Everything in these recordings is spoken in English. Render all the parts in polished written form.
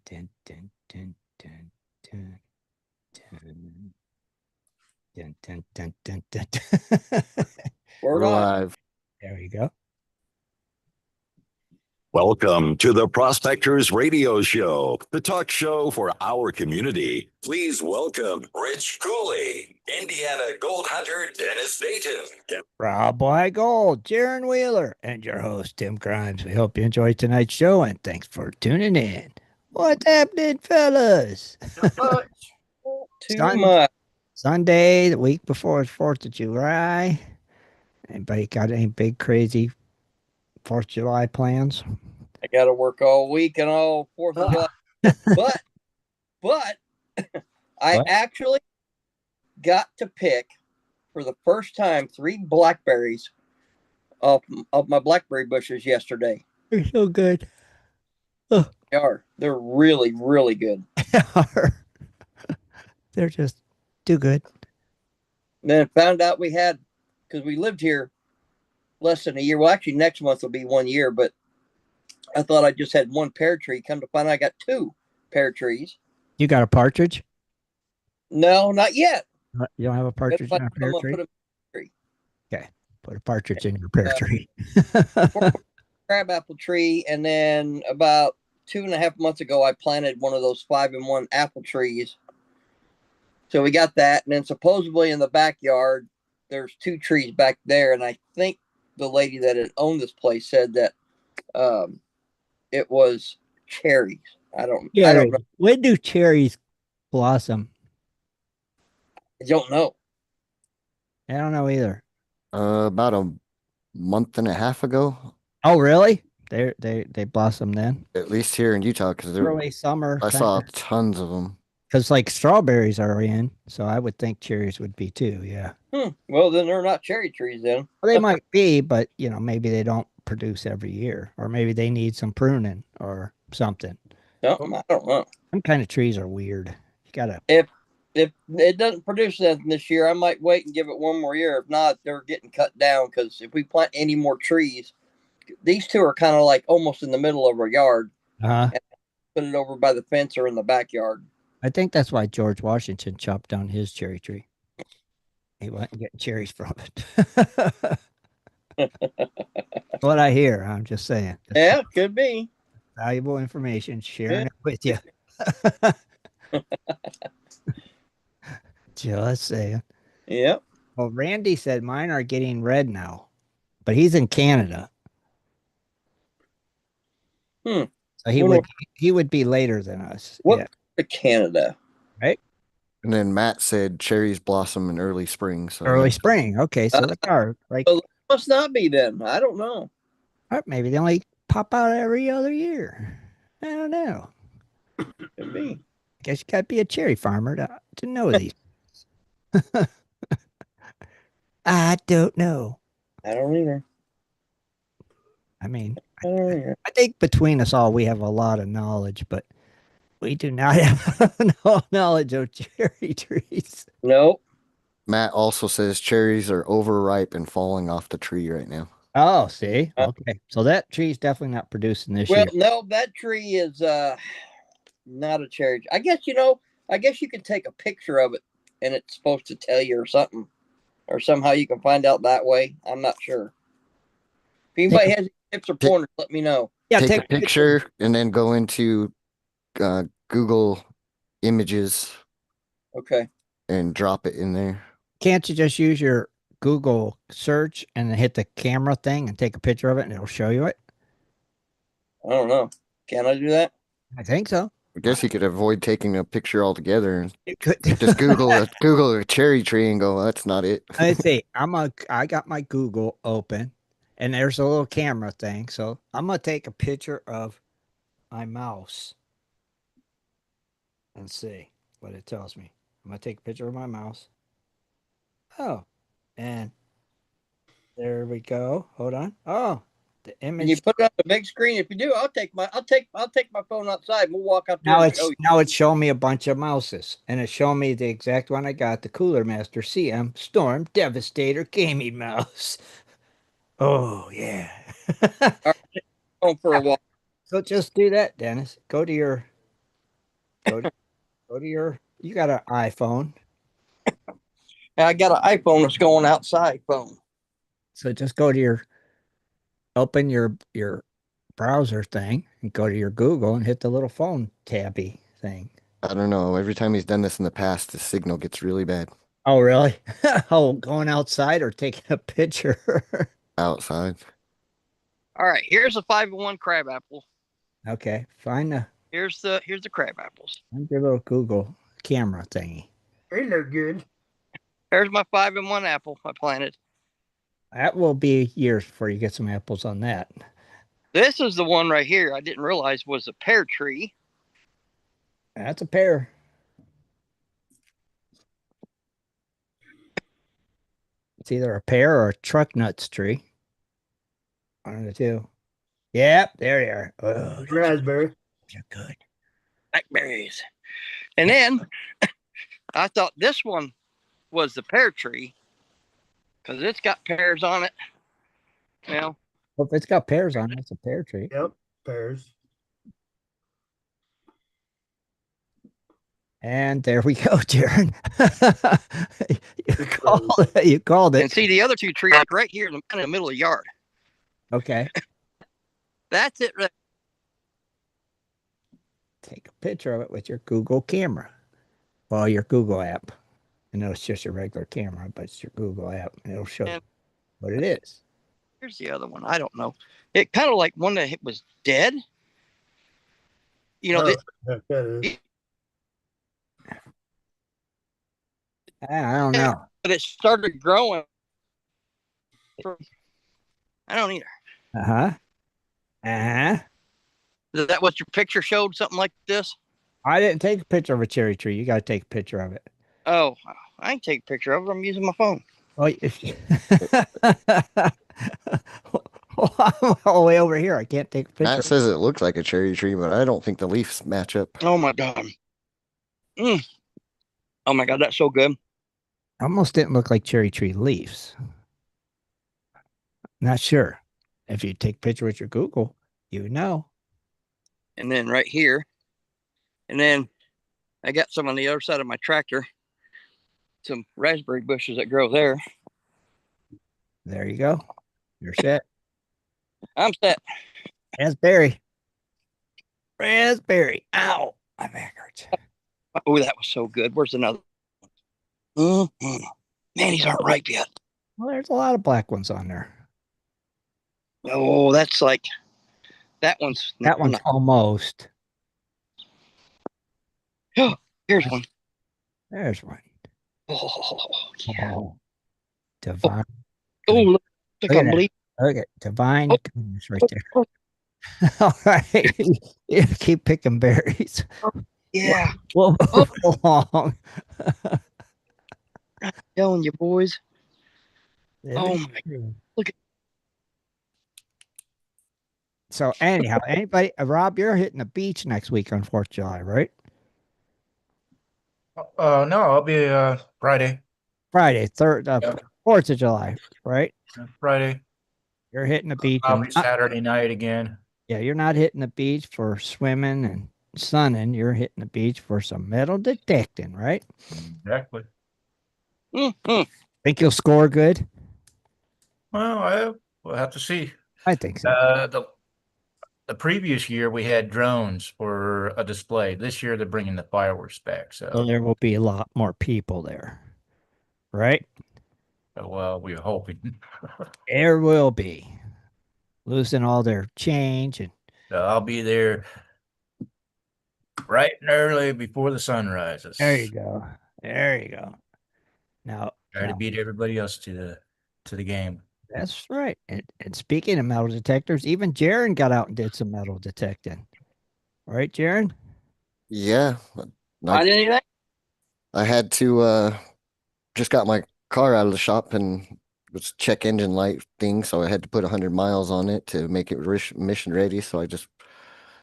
Dun, dun, dun, dun, dun, dun, dun, dun, dun, dun, dun, dun. We're We're live. live. There we go. Welcome to the Prospectors Radio Show, the talk show for our community. Please welcome Rich Cooley, Indiana Gold Hunter Dennis Dayton. Rob White Gold, Jaron Wheeler, and your host, Tim Grimes. We hope you enjoyed tonight's show, and thanks for tuning in. What's happening, fellas? Too Sun- much. Sunday, the week before 4th of July. Anybody got any big, crazy 4th of July plans? I got to work all week and all 4th of July. But I What? actually got to pick for the first time 3 blackberries off my blackberry bushes yesterday. You're so good. They are. They're really, really good. They're just too good. And then found out we had, because we lived here less than a year. Well, actually, next month will be 1 year, but I thought I just had 1 pear tree. Come to find out I got 2 pear trees. You got a partridge? No, not yet. You don't have a partridge in a pear tree? Put a partridge in your pear tree. Crabapple tree, and then about 2.5 months ago, I planted one of those 5-in-1 apple trees. So we got that, and then supposedly in the backyard, there's 2 trees back there, and I think the lady that had owned this place said that it was cherries. I don't know. When do cherries blossom? I don't know. I don't know either. About a month and a half ago, Oh, really? They blossom then? at least here in Utah, because Early summer. I saw tons of them. Because like strawberries are in, so I would think cherries would be too. Yeah. Well, then they're not cherry trees then. Well, they might be, but maybe they don't produce every year, or maybe they need some pruning or something. Something, I don't know. Some kind of trees are weird. You gotta. If it doesn't produce anything this year, I might wait and give it 1 more year. If not, they're getting cut down, because if we plant any more trees, these 2 are kind of like almost in the middle of our yard. Uh-huh. And put it over by the fence or in the backyard. I think that's why George Washington chopped down his cherry tree. He wasn't getting cherries from it. What I hear, I'm just saying. Yeah, could be. Valuable information, sharing it with you. Just saying. Yep. Well, Randy said mine are getting red now, but he's in Canada. So he would be later than us. What? Yeah. Canada. Right. And then Matt said cherries blossom in early spring. So Early spring. Okay, so they are like. Well, must not be then. I don't know. Or maybe they only pop out every other year. I don't know. Could be. I guess you got to be a cherry farmer to know these. I don't know. I don't either. I mean, I don't either. I think between us all, we have a lot of knowledge, but we do not have no knowledge of cherry trees. Nope. Matt also says cherries are overripe and falling off the tree right now. Oh, see? Okay. So that tree's definitely not producing this year. Well, no, that tree is not a cherry. I guess you can take a picture of it and it's supposed to tell you or something. Or somehow you can find out that way. I'm not sure. If anybody has any tips or pointers, let me know. Yeah, take a picture and then go into Google Images. Okay. And drop it in there. Can't you just use your Google search and then hit the camera thing and take a picture of it and it'll show you it? I don't know. Can I do that? I think so. I guess you could avoid taking a picture altogether. You could just Google a cherry tree and go, well, that's not it. Let's see. I got my Google open and there's a little camera thing. So I'm gonna take a picture of my mouse and see what it tells me. I'm gonna take a picture of my mouse. Oh, and there we go. Hold on. Oh, the image. Can you put it on the big screen? If you do, I'll take my phone outside and we'll walk up there. Now it's showing me a bunch of mouses, and it's showing me the exact one I got, the Cooler Master CM Storm Devastator Gaming Mouse. Oh yeah. Going for a walk. So just do that, Dennis. Go to your Go to your. You got an iPhone, I got an iPhone that's going outside phone. so just go to your. Open your browser thing and go to your Google and hit the little phone tabby thing. I don't know. Every time he's done this in the past, the signal gets really bad Oh, really? Oh, going outside or taking a picture? outside. All right, here's a 5-in-1 crab apple. Okay, find Here's the crab apples. your little Google camera thingy. They look good. There's my 5-in-1 apple I planted. That will be years before you get some apples on that. This is the one right here I didn't realize was a pear tree. That's a pear. It's either a pear or a truck nuts tree. One of the two. Yep, there you are. Oh, Raspberry. you're good. Blackberries. And then I thought this one was the pear tree because it's got pears on it. You know. Well, if it's got pears on it, it's a pear tree. Yep, pears. And there we go, Jaron. You called it. And see the other two trees right here in the middle of the yard. Okay. That's it. Right. Take a picture of it with your Google camera. Well, your Google app. I know it's just your regular camera, but it's your Google app, and it'll show you what it is. Here's the other one. I don't know. It kind of like one that was dead. You know, I don't know. but it started growing. I don't either. Uh-huh. Uh-huh. Is that what your picture showed? Something like this? I didn't take a picture of a cherry tree. You got to take a picture of it. Oh, I can take a picture of it. I'm using my phone. Oh, I'm all the way over here. I can't take a picture. Matt says it looks like a cherry tree, but I don't think the leaves match up. Oh my god. Oh my god, that's so good. Almost didn't look like cherry tree leaves. Not sure. If you take a picture with your Google, you know. And then right here, and then I got some on the other side of my tractor. Some raspberry bushes that grow there. There you go. You're set. I'm set. Raspberry. Raspberry. Ow. My back hurts. Oh, that was so good. Where's another? Mm-hmm. Man, these aren't ripe yet. Well, there's a lot of black ones on there. Oh, that's like that one's almost. Oh, here's one. There's one. Oh, yeah. Oh, divine. Oh, look at that. Look at divine goodness right there. Oh. All right. You keep picking berries. Yeah. We'll move along. I'm telling you, boys. Oh my God. Look at. So anyhow, anybody, Rob, you're hitting the beach next week on 4th of July, right? No, I'll be Friday. Friday, 4th of July, right? Friday. You're hitting the beach. Probably Saturday night again. Yeah, you're not hitting the beach for swimming and sunning. You're hitting the beach for some metal detecting, right? Exactly. Mm-hmm. Think you'll score good? Well, we'll have to see. I think so. The previous year we had drones for a display. This year they're bringing the fireworks back. So there will be a lot more people there, right? Well, we're hoping. There will be. Losing all their change. And so I'll be there bright and early before the sun rises. There you go. There you go. Now try to beat everybody else to the game. That's right. And speaking of metal detectors, even Jaron got out and did some metal detecting. Right, Jaron? Yeah. Find anything? I had to just got my car out of the shop and was check engine light thing, so I had to put 100 miles on it to make it mission ready. So it's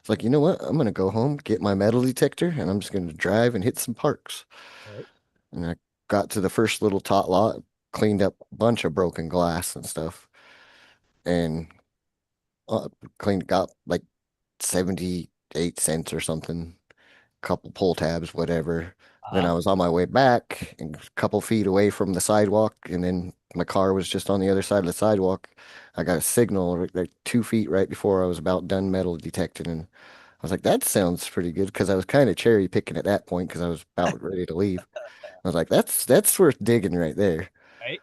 like, you know what? I'm gonna go home, get my metal detector, and I'm just gonna drive and hit some parks. Right. And I got to the first little tot lot, cleaned up a bunch of broken glass and stuff, and got like 78 cents or something. couple pull tabs, whatever. Then I Uh, was on my way back and a couple feet away from the sidewalk, and then my car was just on the other side of the sidewalk. I got a signal like 2 feet right before I was about done metal detecting, and I was like, that sounds pretty good because I was kind of cherry picking at that point because I was about ready to leave. I was like, that's worth digging right there. right.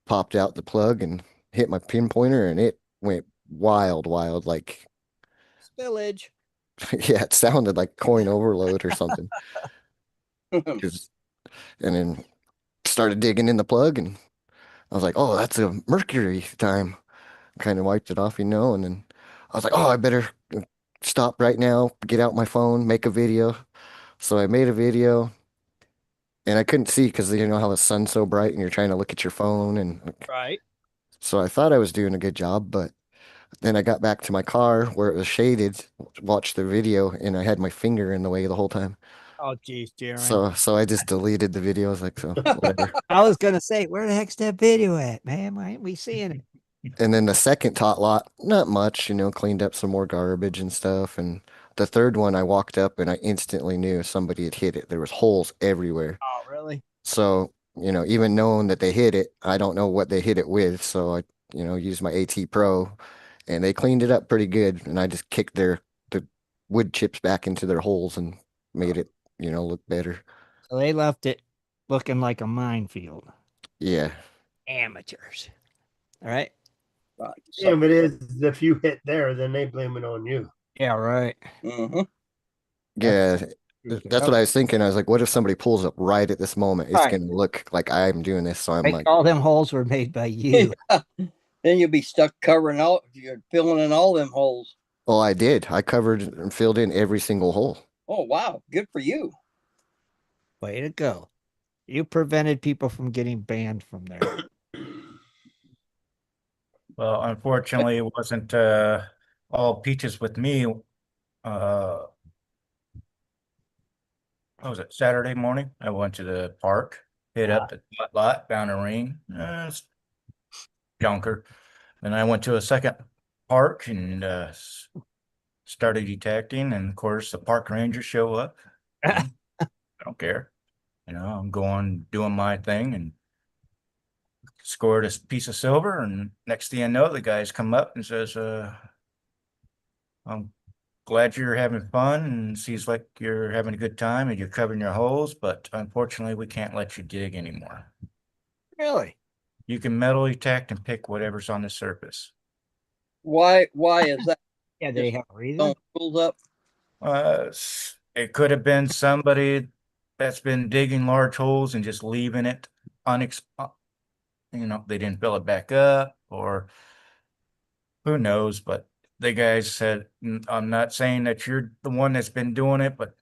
Popped out the plug and hit my pinpointer, and it went wild, wild. Like, Spillage. yeah, it sounded like coin overload or something. 'Cause- and then started digging in the plug, and I was like, oh, that's a mercury time. Kind of wiped it off, and then I was like, oh, I better stop right now, get out my phone, make a video. So I made a video, and I couldn't see because you know how the sun's so bright and you're trying to look at your phone. And Right. so I thought I was doing a good job, but then I got back to my car where it was shaded, watched the video, and I had my finger in the way the whole time. Oh, geez, Jaron. So I just deleted the video. I was like, so whatever. I was gonna say, where the heck's that video at, man? Why ain't we seeing it? And then the second tot lot, not much, cleaned up some more garbage and stuff. And the third one, I walked up and I instantly knew somebody had hit it. There was holes everywhere. Oh, really? So, even knowing that they hit it, I don't know what they hit it with. So I, used my AT Pro and they cleaned it up pretty good. And I just kicked the wood chips back into their holes and made it, look better. So they left it looking like a minefield. Yeah. Amateurs. All right. Right. Yeah, but it is if you hit there, then they blame it on you. Yeah, right. Mhm. Yeah. That's That's what I was thinking. I was like, what if somebody pulls up right at this moment? It's Right. gonna look like I'm doing this. So I'm Right. like, All them holes were made by you. Then you'll be stuck covering all, you're filling in all them holes. oh, I did. I covered and filled in every single hole. Oh, wow. Good for you. Way to go. You prevented people from getting banned from there. Well, unfortunately, it wasn't all peaches with me. What was it, Saturday morning? I went to the park, hit up the lot, found a ring, it's junker. Then I went to a second park and started detecting, and of course the park rangers show up. I don't care. I'm going doing my thing and scored a piece of silver, and next thing I know, the guys come up and says, I'm glad you're having fun and seems like you're having a good time and you're covering your holes, but unfortunately we can't let you dig anymore. Really? You can metal detect and pick whatever's on the surface. Why is that? Yeah, they have a reason. Don't tools up. It could have been somebody that's been digging large holes and just leaving it they didn't fill it back up, or who knows, but the guys said, I'm not saying that you're the one that's been doing it, but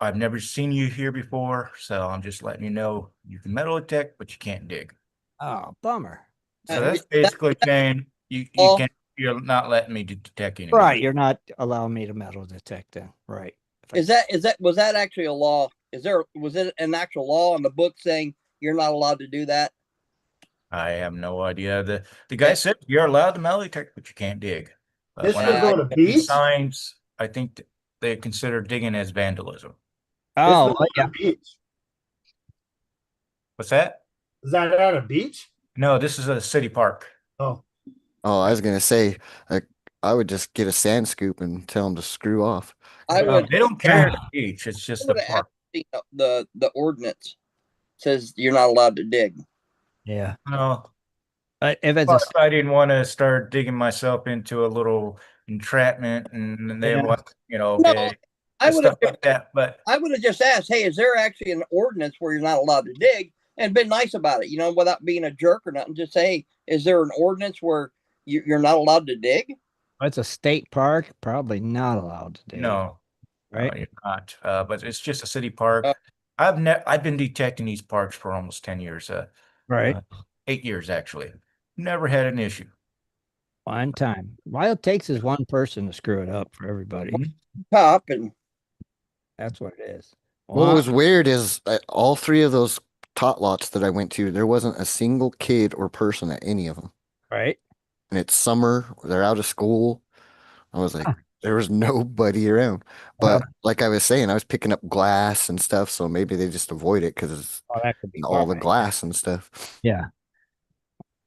I've never seen you here before, so I'm just letting you know you can metal detect, but you can't dig." Oh, bummer. So that's basically saying you Oh, can't, you're not letting me detect anymore. Right. You're not allowing me to metal detect then. Right. was that actually a law? Was it an actual law in the book saying you're not allowed to do that? I have no idea. The guy said you're allowed to metal detect, but you can't dig. But This when was I on a looked at the beach? signs, I think they consider digging as vandalism. This Oh, was on yeah. a beach. What's that? Is that at a beach? No, this is a city park. Oh, Oh, I was gonna say, I would just get a sand scoop and tell them to screw off. I would. They don't care at the beach. It's I just the would have park. seen the ordinance says you're not allowed to dig. Yeah. Well, But if it's plus I didn't want to start digging myself into a little entrapment, and they Yeah. want, No, okay, I would have. stuff like that. But I would have just asked, "Hey, is there actually an ordinance where you're not allowed to dig?" And been nice about it, without being a jerk or nothing. Just say, "Hey, is there an ordinance where you're not allowed to dig?" it's a state park, probably not allowed to dig. no, Right. you're not. But it's just a city park. Uh, I've been detecting these parks for almost 10 years. Right. 8 years actually. Never had an issue. One time. All it takes is one person to screw it up for everybody. Top and That's what it is. What One- was weird is all three of those tot lots that I went to, there wasn't a single kid or person at any of them. right. And it's summer, they're out of school. I was like, Huh. There was nobody around. But like I was saying, I was picking up glass and stuff, so maybe they just avoid it because it's Oh, that could be all the why. glass and stuff. Yeah.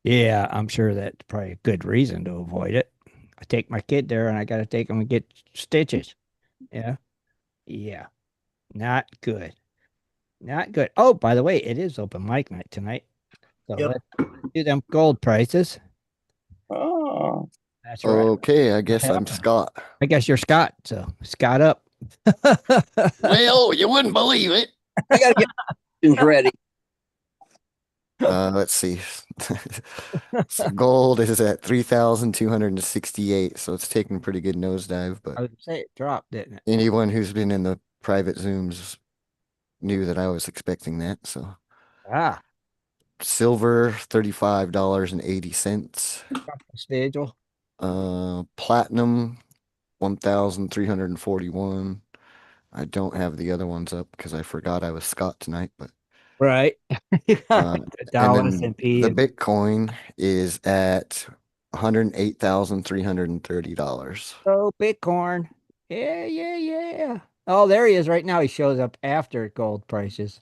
Yeah, I'm sure that's probably a good reason to avoid it. I take my kid there and I got to take him and get stitches. Yeah. Yeah. Not good. Not good. Oh, by the way, it is open mic night tonight. So Yep. let's do them gold prices. Oh, That's right. Okay, I guess I'm Scott. I guess you're Scott. So Scott up. Well, you wouldn't believe it. I got to get questions ready. Let's see. So gold is at 3,268, so it's taking a pretty good nosedive, but I would say it dropped, didn't it? anyone who's been in the private Zooms knew that I was expecting that. So Ah, silver, $35.80. Stigel. Platinum, 1,341. I don't have the other ones up because I forgot I was Scott tonight, but Right. You got uh, the and Dow then S&P the and Bitcoin is at $108,330. oh, Bitcoin. Yeah, yeah, yeah. Oh, there he is right now. He shows up after gold prices.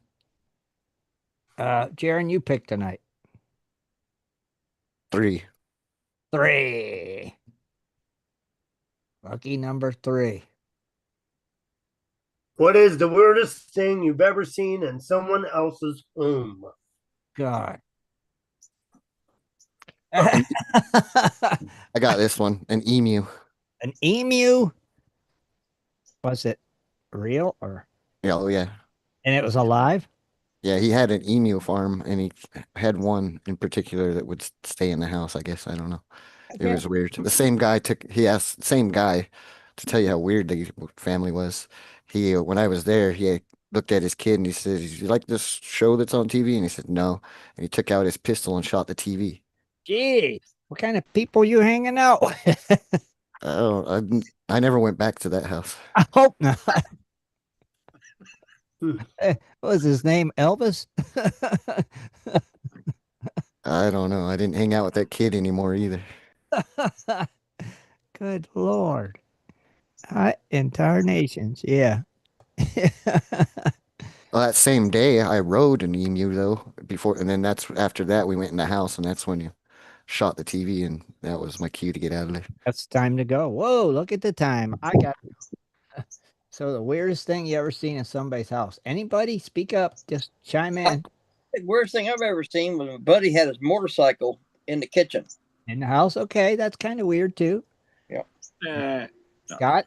Jaron, you pick tonight. 3. 3. Lucky number 3. What is the weirdest thing you've ever seen in someone else's home? God. I got this one, an emu. An emu? Was it real or? Yeah, oh yeah. And it was alive? Yeah, he had an emu farm and he had one in particular that would stay in the house, I guess. I don't know. It was weird. The same guy he asked, same guy, to tell you how weird the family was. When I was there, looked at his kid and he said, "You like this show that's on TV?" And he said, "No." And he took out his pistol and shot the TV. Gee, what kind of people you hanging out with? Oh, I never went back to that house. I hope not. What was his name? Elvis? I don't know. I didn't hang out with that kid anymore either. Good Lord. Entire nations. Yeah. Well, that same day, I rode an emu though before, and then that's after that we went in the house, and that's when you shot the TV, and that was my cue to get out of there. That's time to go. Whoa, look at the time. I got so the weirdest thing you ever seen in somebody's house. Anybody speak up, just chime in. The worst thing I've ever seen was my buddy had his motorcycle in the kitchen. In the house. Okay, that's kind of weird too. Scott?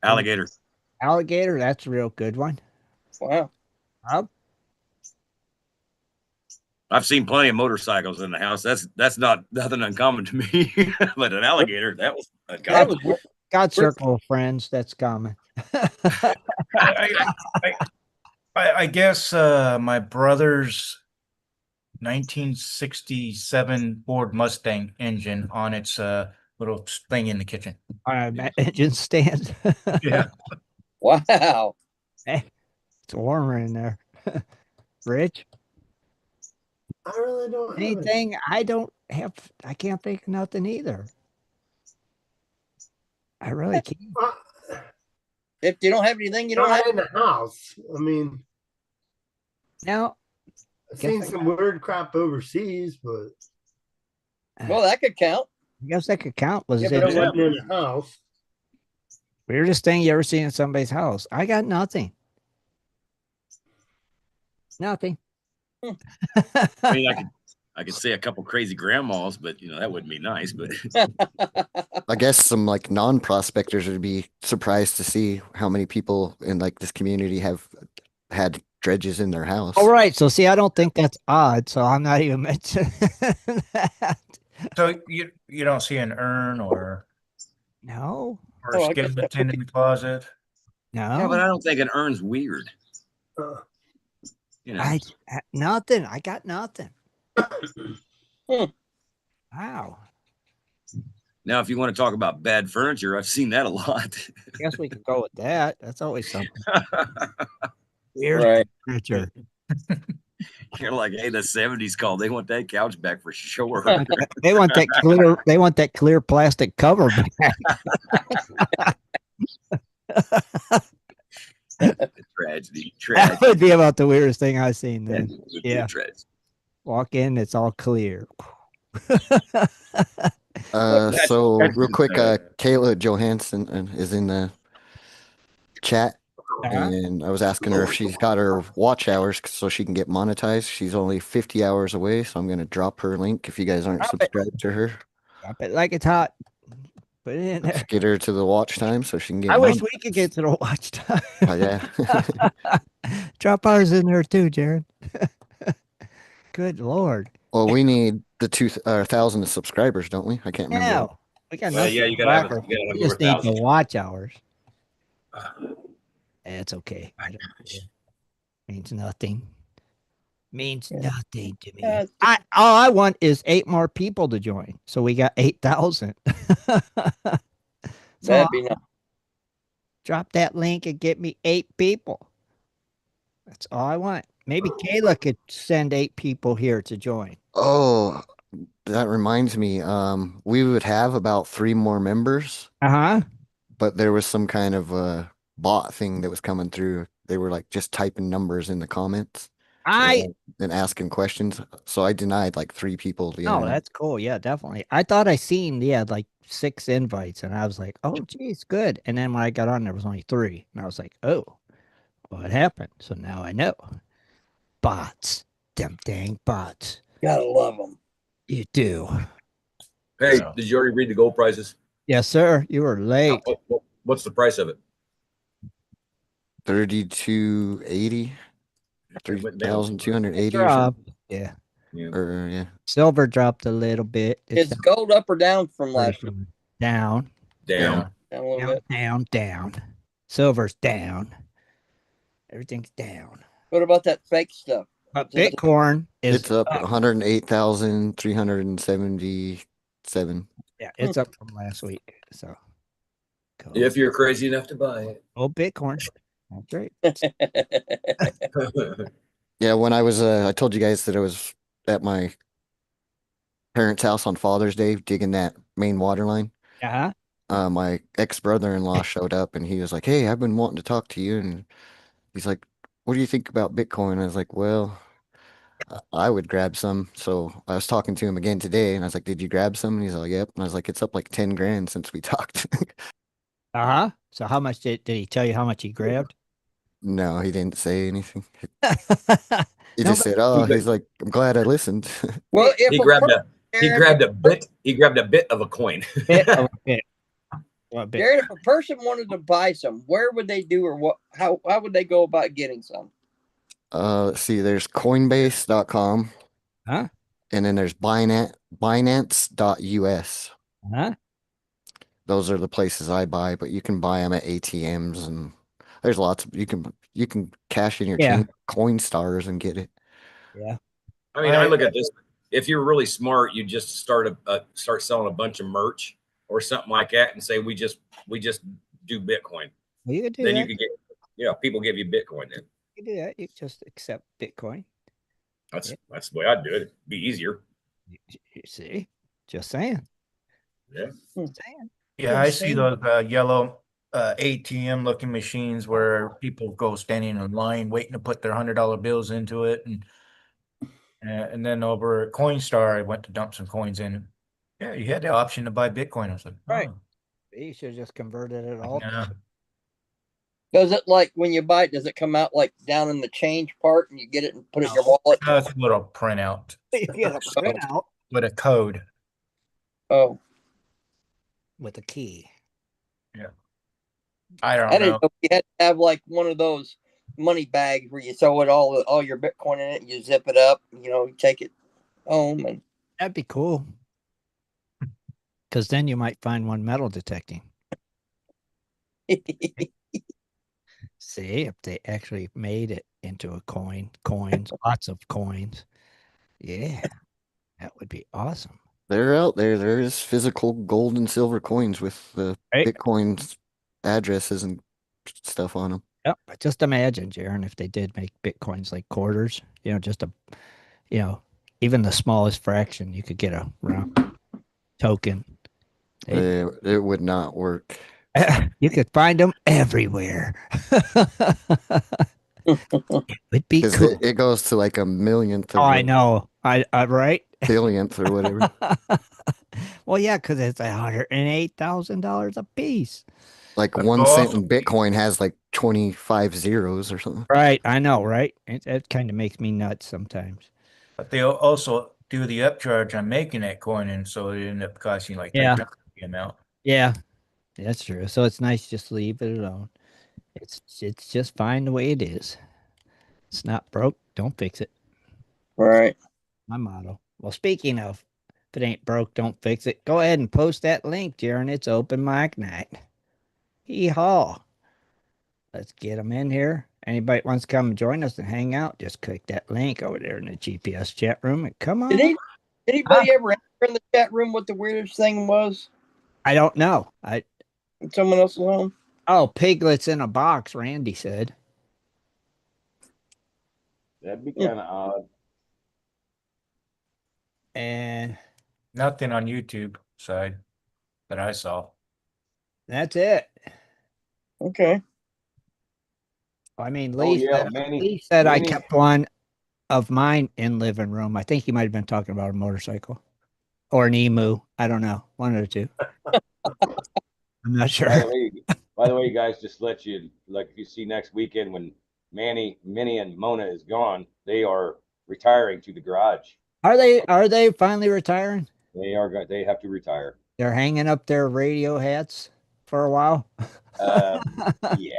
Alligator. Alligator, that's a real good one. Wow. Rob? I've seen plenty of motorcycles in the house. That's not nothing uncommon to me. But an alligator, that was uncommon. That was God circle of friends, that's common. I guess my brother's 1967 Ford Mustang engine on its little thing in the kitchen. Engine stand. Yeah. wow. Hey, it's warmer in there. Rich? I really don't have Anything? I can't think of nothing either. I really can't. If you don't have anything, you don't Not have in the house. I mean, Now, I've Guess seen I some weird crap overseas, but Well, that could count. I guess that could count. Was yeah, it but it wasn't in the house. weirdest thing you ever seen in somebody's house? I got nothing. Nothing. I mean, I could say a couple crazy grandmas, but that wouldn't be nice. But I guess some like non-prospectors would be surprised to see how many people in like this community have had dredges in their house. All right. So see, I don't think that's odd. So I'm not even mentioning that. So you don't see an urn or No. a Oh, I guess skeleton in the closet? No. yeah, but I don't think an urn's weird. Uh, Nothing. I got nothing. Hmm. Wow. Now, if you want to talk about bad furniture, I've seen that a lot. I guess we could go with that. That's always something. Weird Right. furniture. You're like, hey, the 70s called. They want that couch back for sure. They want that clear. They want that clear plastic cover back. Tragedy. That Tragedy. would be about the weirdest thing I've seen. That Then, would be yeah, tragedy. walk in, it's all clear. So That's real just, quick, Kayla Johansson is in the chat, Uh-huh. and I was asking her if she's got her watch hours so she can get monetized. She's only 50 hours away, so I'm gonna drop her link if you guys aren't Drop it. subscribed to her. Drop it like it's hot. Put it in Let's there. get her to the watch time so she can get I wish monetized. we could get to the watch time. Oh, yeah. Drop ours in there too, Jared. Good Lord. Well, we need the 1,000 subscribers, don't we? I can't remember. Yeah, we got well, nothing. yeah, to you gotta have it. track her. You gotta have We over just need the 1,000. watch hours. It's okay. I don't care. Means nothing. Means Yeah. nothing to me. Yeah, All I want is 8 more people to join. So we got 8,000. So that'd be nice. drop that link and get me 8 people. That's all I want. Maybe Kayla could send 8 people here to join. Oh, that reminds me. We would have about 3 more members, Uh-huh. but there was some kind of bot thing that was coming through. They were like just typing numbers in the comments I and asking questions. So I denied like 3 people the other Oh, night. that's cool. Yeah, definitely. I thought I seen, yeah, like 6 invites, and I was like, oh, geez, good. And then when I got on, there was only 3. And I was like, oh, what happened? So now I know. Bots. Them dang bots. Gotta love them. You do. Hey, Yeah. did you already read the gold prices? Yes, sir. You were late. What's the price of it? 3280, It went down. 3,280 or something. Yeah. Yeah. Or yeah. Silver dropped a little bit. Is gold up or down from pretty last week? sure. Down. Down. Down a little Down, bit. down, down. Silver's down. Everything's down. What about that fake stuff? But Is it- Bitcoin is It's up 108,377. Yeah, it's up from last week. So cool. If you're crazy enough to buy it. Oh, Bitcoin. That's great. Yeah, when I was I told you guys that I was at my parents' house on Father's Day digging that main water line. Uh-huh. My ex-brother-in-law showed up and he was like, "Hey, I've been wanting to talk to you." And he's like, "What do you think about Bitcoin?" I was like, "Well, I would grab some." So I was talking to him again today and I was like, "Did you grab some?" And he's like, "Yep." And I was like, "It's up like 10 grand since we talked." Uh-huh. So how much did he tell you how much he grabbed? No, he didn't say anything. He No, just said, "Oh, he's like, I'm glad I listened." well, if He a grabbed per- he grabbed a bit. He grabbed a bit of a coin. bit of a bit. What bit? Jared, if a person wanted to buy some, where would they do or what? How would they go about getting some? Let's see, there's Coinbase.com Huh? and then there's Binance.us. Huh? Those are the places I buy, but you can buy them at ATMs and there's lots of you can cash in your Yeah. Coinstars and get it. Yeah. I mean, I look at this. If you're really smart, you just start start selling a bunch of merch or something like that, and say we just do Bitcoin. Well, you could do Then that. you can get people give you Bitcoin. Then You could do that. You just accept Bitcoin. that's the way I'd do it. It'd be easier. You see? Just saying. Yeah. Saying. Yeah, I see those yellow ATM looking machines where people go standing in line waiting to put their $100 bills into it, and then over at Coinstar, I went to dump some coins in. Yeah, you had the option to buy Bitcoin. I was like, Right. oh. You should have just converted it all. Yeah. Does it like when you buy it? Does it come out like down in the change part, and you get it and put it in your wallet? That's a little printout You get a printout with a code. Oh, with a key. I I don't didn't know. know you had to have like one of those money bags where you throw it all your Bitcoin in it, and you zip it up. You take it home, and That'd be cool. Because then you might find one metal detecting. See if they actually made it into a coins, lots of coins. Yeah, that would be awesome. They're out there. There is physical gold and silver coins with the Right. Bitcoin's addresses and stuff on them. Yep. But just imagine, Jaron, if they did make Bitcoins like quarters, just you know, even the smallest fraction, you could get a round token. It would not work. You could find them everywhere. It would be Because cool. it goes to like a millionth Oh, of I a know. I right. billionth or whatever. Well, yeah, because it's $108,000 a piece. Like But 1 cent also, in Bitcoin has like 25 zeros or something. Right. I know. Right. It kind of makes me nuts sometimes. but they also do the upcharge on making that coin, and so it end up costing like three Yeah. times the amount. Yeah. That's true. So it's nice just to leave it alone. It's just fine the way it is. It's not broke. Don't fix it. Right. My motto. Well, speaking of, if it ain't broke, don't fix it. Go ahead and post that link, Jaron. It's open mic night. Hee haw. Let's get them in here. Anybody wants to come and join us and hang out, just click that link over there in the GPS chat room and come Did, on. any, did anybody ever answer in the chat room what the weirdest thing was? I don't know. Someone else's home? Oh, piglets in a box, Randy said. That'd be kind of odd. And Nothing on YouTube side that I saw. that's it. Okay. I mean, Oh yeah, Manny. Lee said I Manny. kept one of mine in living room. I think he might have been talking about a motorcycle or an emu. I don't know. One of the two. I'm not sure. By the way, guys, just to let you like if you see next weekend when Minnie, and Mona is gone, they are retiring to the garage. Are they finally retiring? They have to retire. They're hanging up their radio hats for a while. Yeah.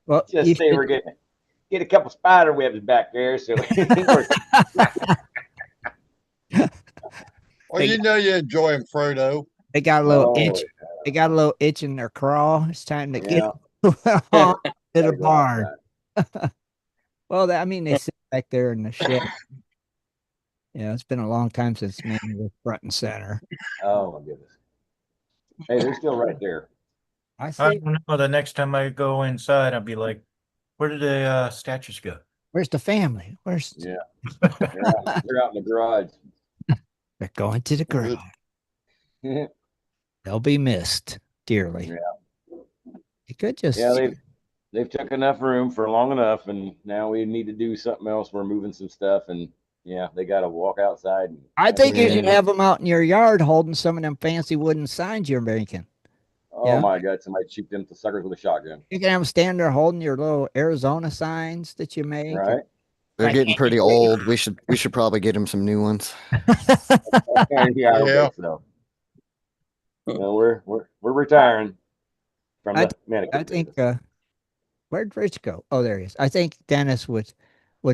Well, Just say we're getting get a couple spider webs back there, so Well, you know you enjoy them, Frodo. they got a little Oh, itch. They got a little itch in their craw. It's time to yeah. get on to the Gotta go barn. outside. Well, I mean, they sit back there in the shed. Yeah, it's been a long time since Manny was front and center. Oh my goodness. Hey, they're still right there. I I see. don't know. The next time I go inside, I'll be like, where did the statues go? Where's the family? Yeah. They're out in the garage. They're going to the garage. Yeah, They'll be missed dearly. You could just they've took enough room for long enough, and now we need to do something else. We're moving some stuff, and yeah, they got to walk outside. I think you should have them out in your yard holding some of them fancy wooden signs you're making. Oh my God! Somebody shoot them to suckers with a shotgun. You can have them stand there holding your little Arizona signs that you make. Right? They're Like, getting pretty old. We should probably get them some new ones. Yeah, I don't think so. No, we're retiring from the mannequin. I think where'd Rich go? Oh, there he is. I think Dennis would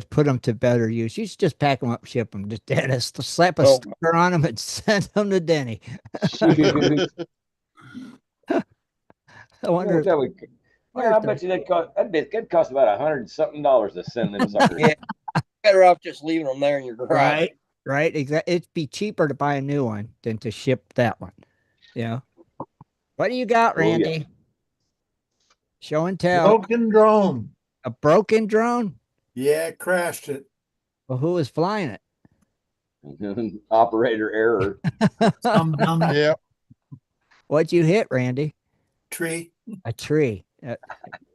put them to better use. You should just pack them up, ship them to Dennis, slap a sticker on them, and send them to Denny. I wonder. I bet you that'd cost about $100-something to send them suckers. Yeah. Better off just leaving them there in your garage. Right. Exactly. It'd be cheaper to buy a new one than to ship that one. Yeah. What do you got, Randy? Yeah. Show and tell. Broken drone. A broken drone? Yeah, it crashed it. Well, who was flying it? Operator error. Some dumb Yeah. What'd you hit, Randy? tree. A tree.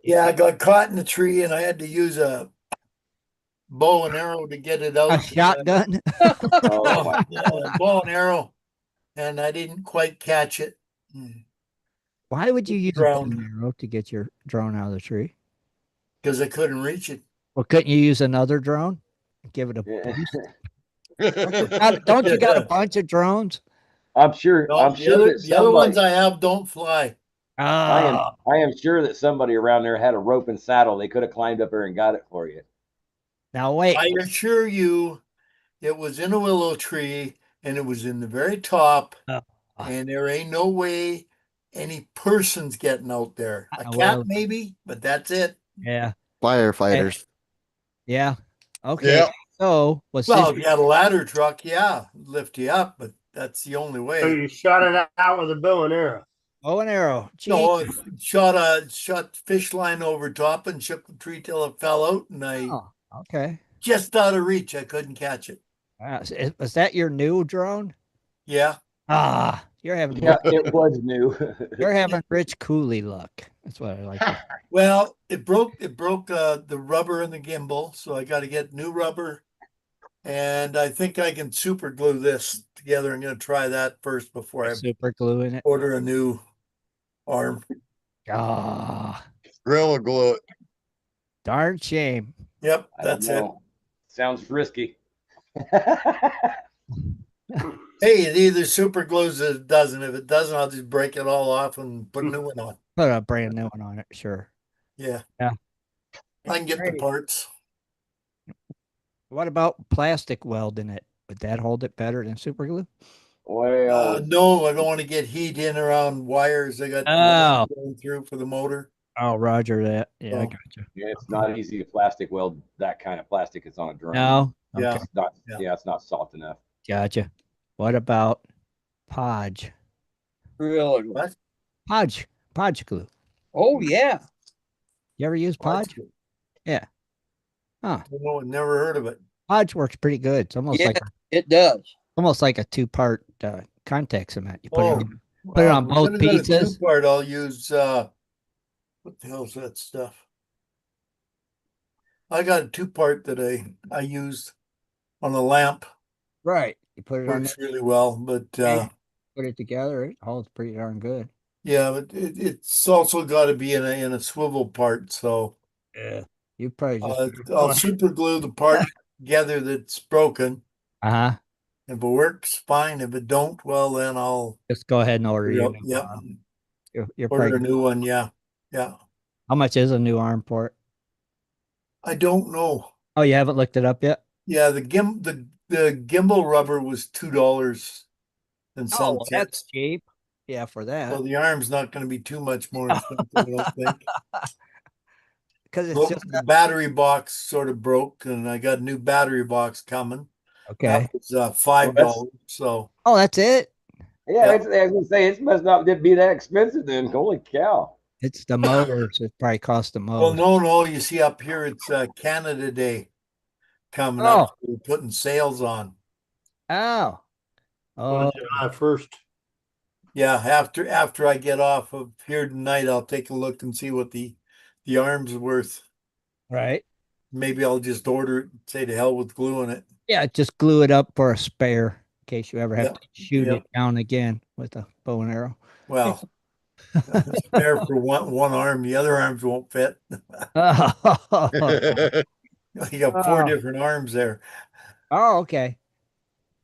Yeah, I got caught in the tree and I had to use a bow and arrow to get it out. A shotgun? Oh my Bow and arrow, and I didn't quite catch it. Why would you use a bow and arrow to get your drone out of the tree? Because I couldn't reach it. Well, couldn't you use another drone? Give it a boost? Don't you got a bunch of drones? I'm sure. No, I'm sure that the other ones I have don't fly. I am sure that somebody around there had a rope and saddle. They could have climbed up there and got it for you. Now wait. I assure you, it was in a willow tree and it was in the very top, and there ain't no way any person's getting out there. A cat maybe, but that's it. Yeah. Firefighters. Yeah. Okay. Yeah. So if you had a ladder truck, lift you up, but that's the only way. So you shot it out with a bow and arrow. Bow and arrow. No, Gee. shot fish line over top and shook the tree till it fell out, and I Oh, okay. just out of reach. I couldn't catch it. Was that your new drone? Yeah. Ah, Yeah, it was new. you're having Rich Cooley luck. That's what I like to. Well, it broke the rubber in the gimbal, so I got to get new rubber, and I think I can super glue this together. I'm going to try that first before I Super gluing it. order a new arm. Ah, Gorilla glue it. darn shame. Yep, I don't that's it. know. Sounds risky. Hey, it either super glues or it doesn't. If it doesn't, I'll just break it all off and put a new one on. Put a brand new one on it, sure. Yeah. Yeah. I can get the Great. parts. What about plastic welding it? Would that hold it better than super glue? Well, No, I don't want to get heat in around wires. I got Oh, going through for the motor. oh, Roger that. Yeah, I So, got you. yeah, it's not easy to plastic weld that kind of plastic. It's on a drone. No, okay, yeah. It's not. Yeah. Yeah, it's not soft enough. gotcha. What about Podge? Really? What? Podge glue. Oh yeah. You ever use Podge? Yeah. Huh. No, never heard of it. Podge works pretty good. It's almost Yeah, like it does. a two-part contact cement. You Oh, put it on if both I'm gonna go to pieces. two-part, I'll use what the hell's that stuff? I got a two-part that I used on a lamp. Right. You put it on Works there, really well, but put it together. It holds pretty darn good. yeah, but it's also got to be in a swivel part. So Yeah. You probably just I'll super glue the part together that's broken. uh-huh. If it works, fine. If it don't, well then I'll Just go ahead and order your new yep, arm. You're order a probably new one. Yeah, yeah. how much is a new arm port? I don't know. Oh, you haven't looked it up yet? Yeah, the gimbal rubber was $2 and Oh, some well, that's cents. cheap. Yeah, for that. So the arm's not going to be too much more expensive, I don't think. Because it's Broke, just the battery box sort of broke, and I got a new battery box coming. okay. That was $5. So Oh, that's it. Yeah, yeah. it's, I was gonna say it must not be that expensive then. Holy cow! It's the motors. It probably costs the Well, most. no. You see up here, it's Canada Day coming Oh, up. We're putting sales on. oh, oh, July 1st. Yeah, after I get off of here tonight, I'll take a look and see what the arm's worth. right. Maybe I'll just order it, say to hell with gluing it. Yeah, just glue it up for a spare in case you ever have Yep, to shoot yep. it down again with a bow and arrow. Well, spare for one arm, the other arms won't fit. Oh, You got four oh, different arms there. oh, okay.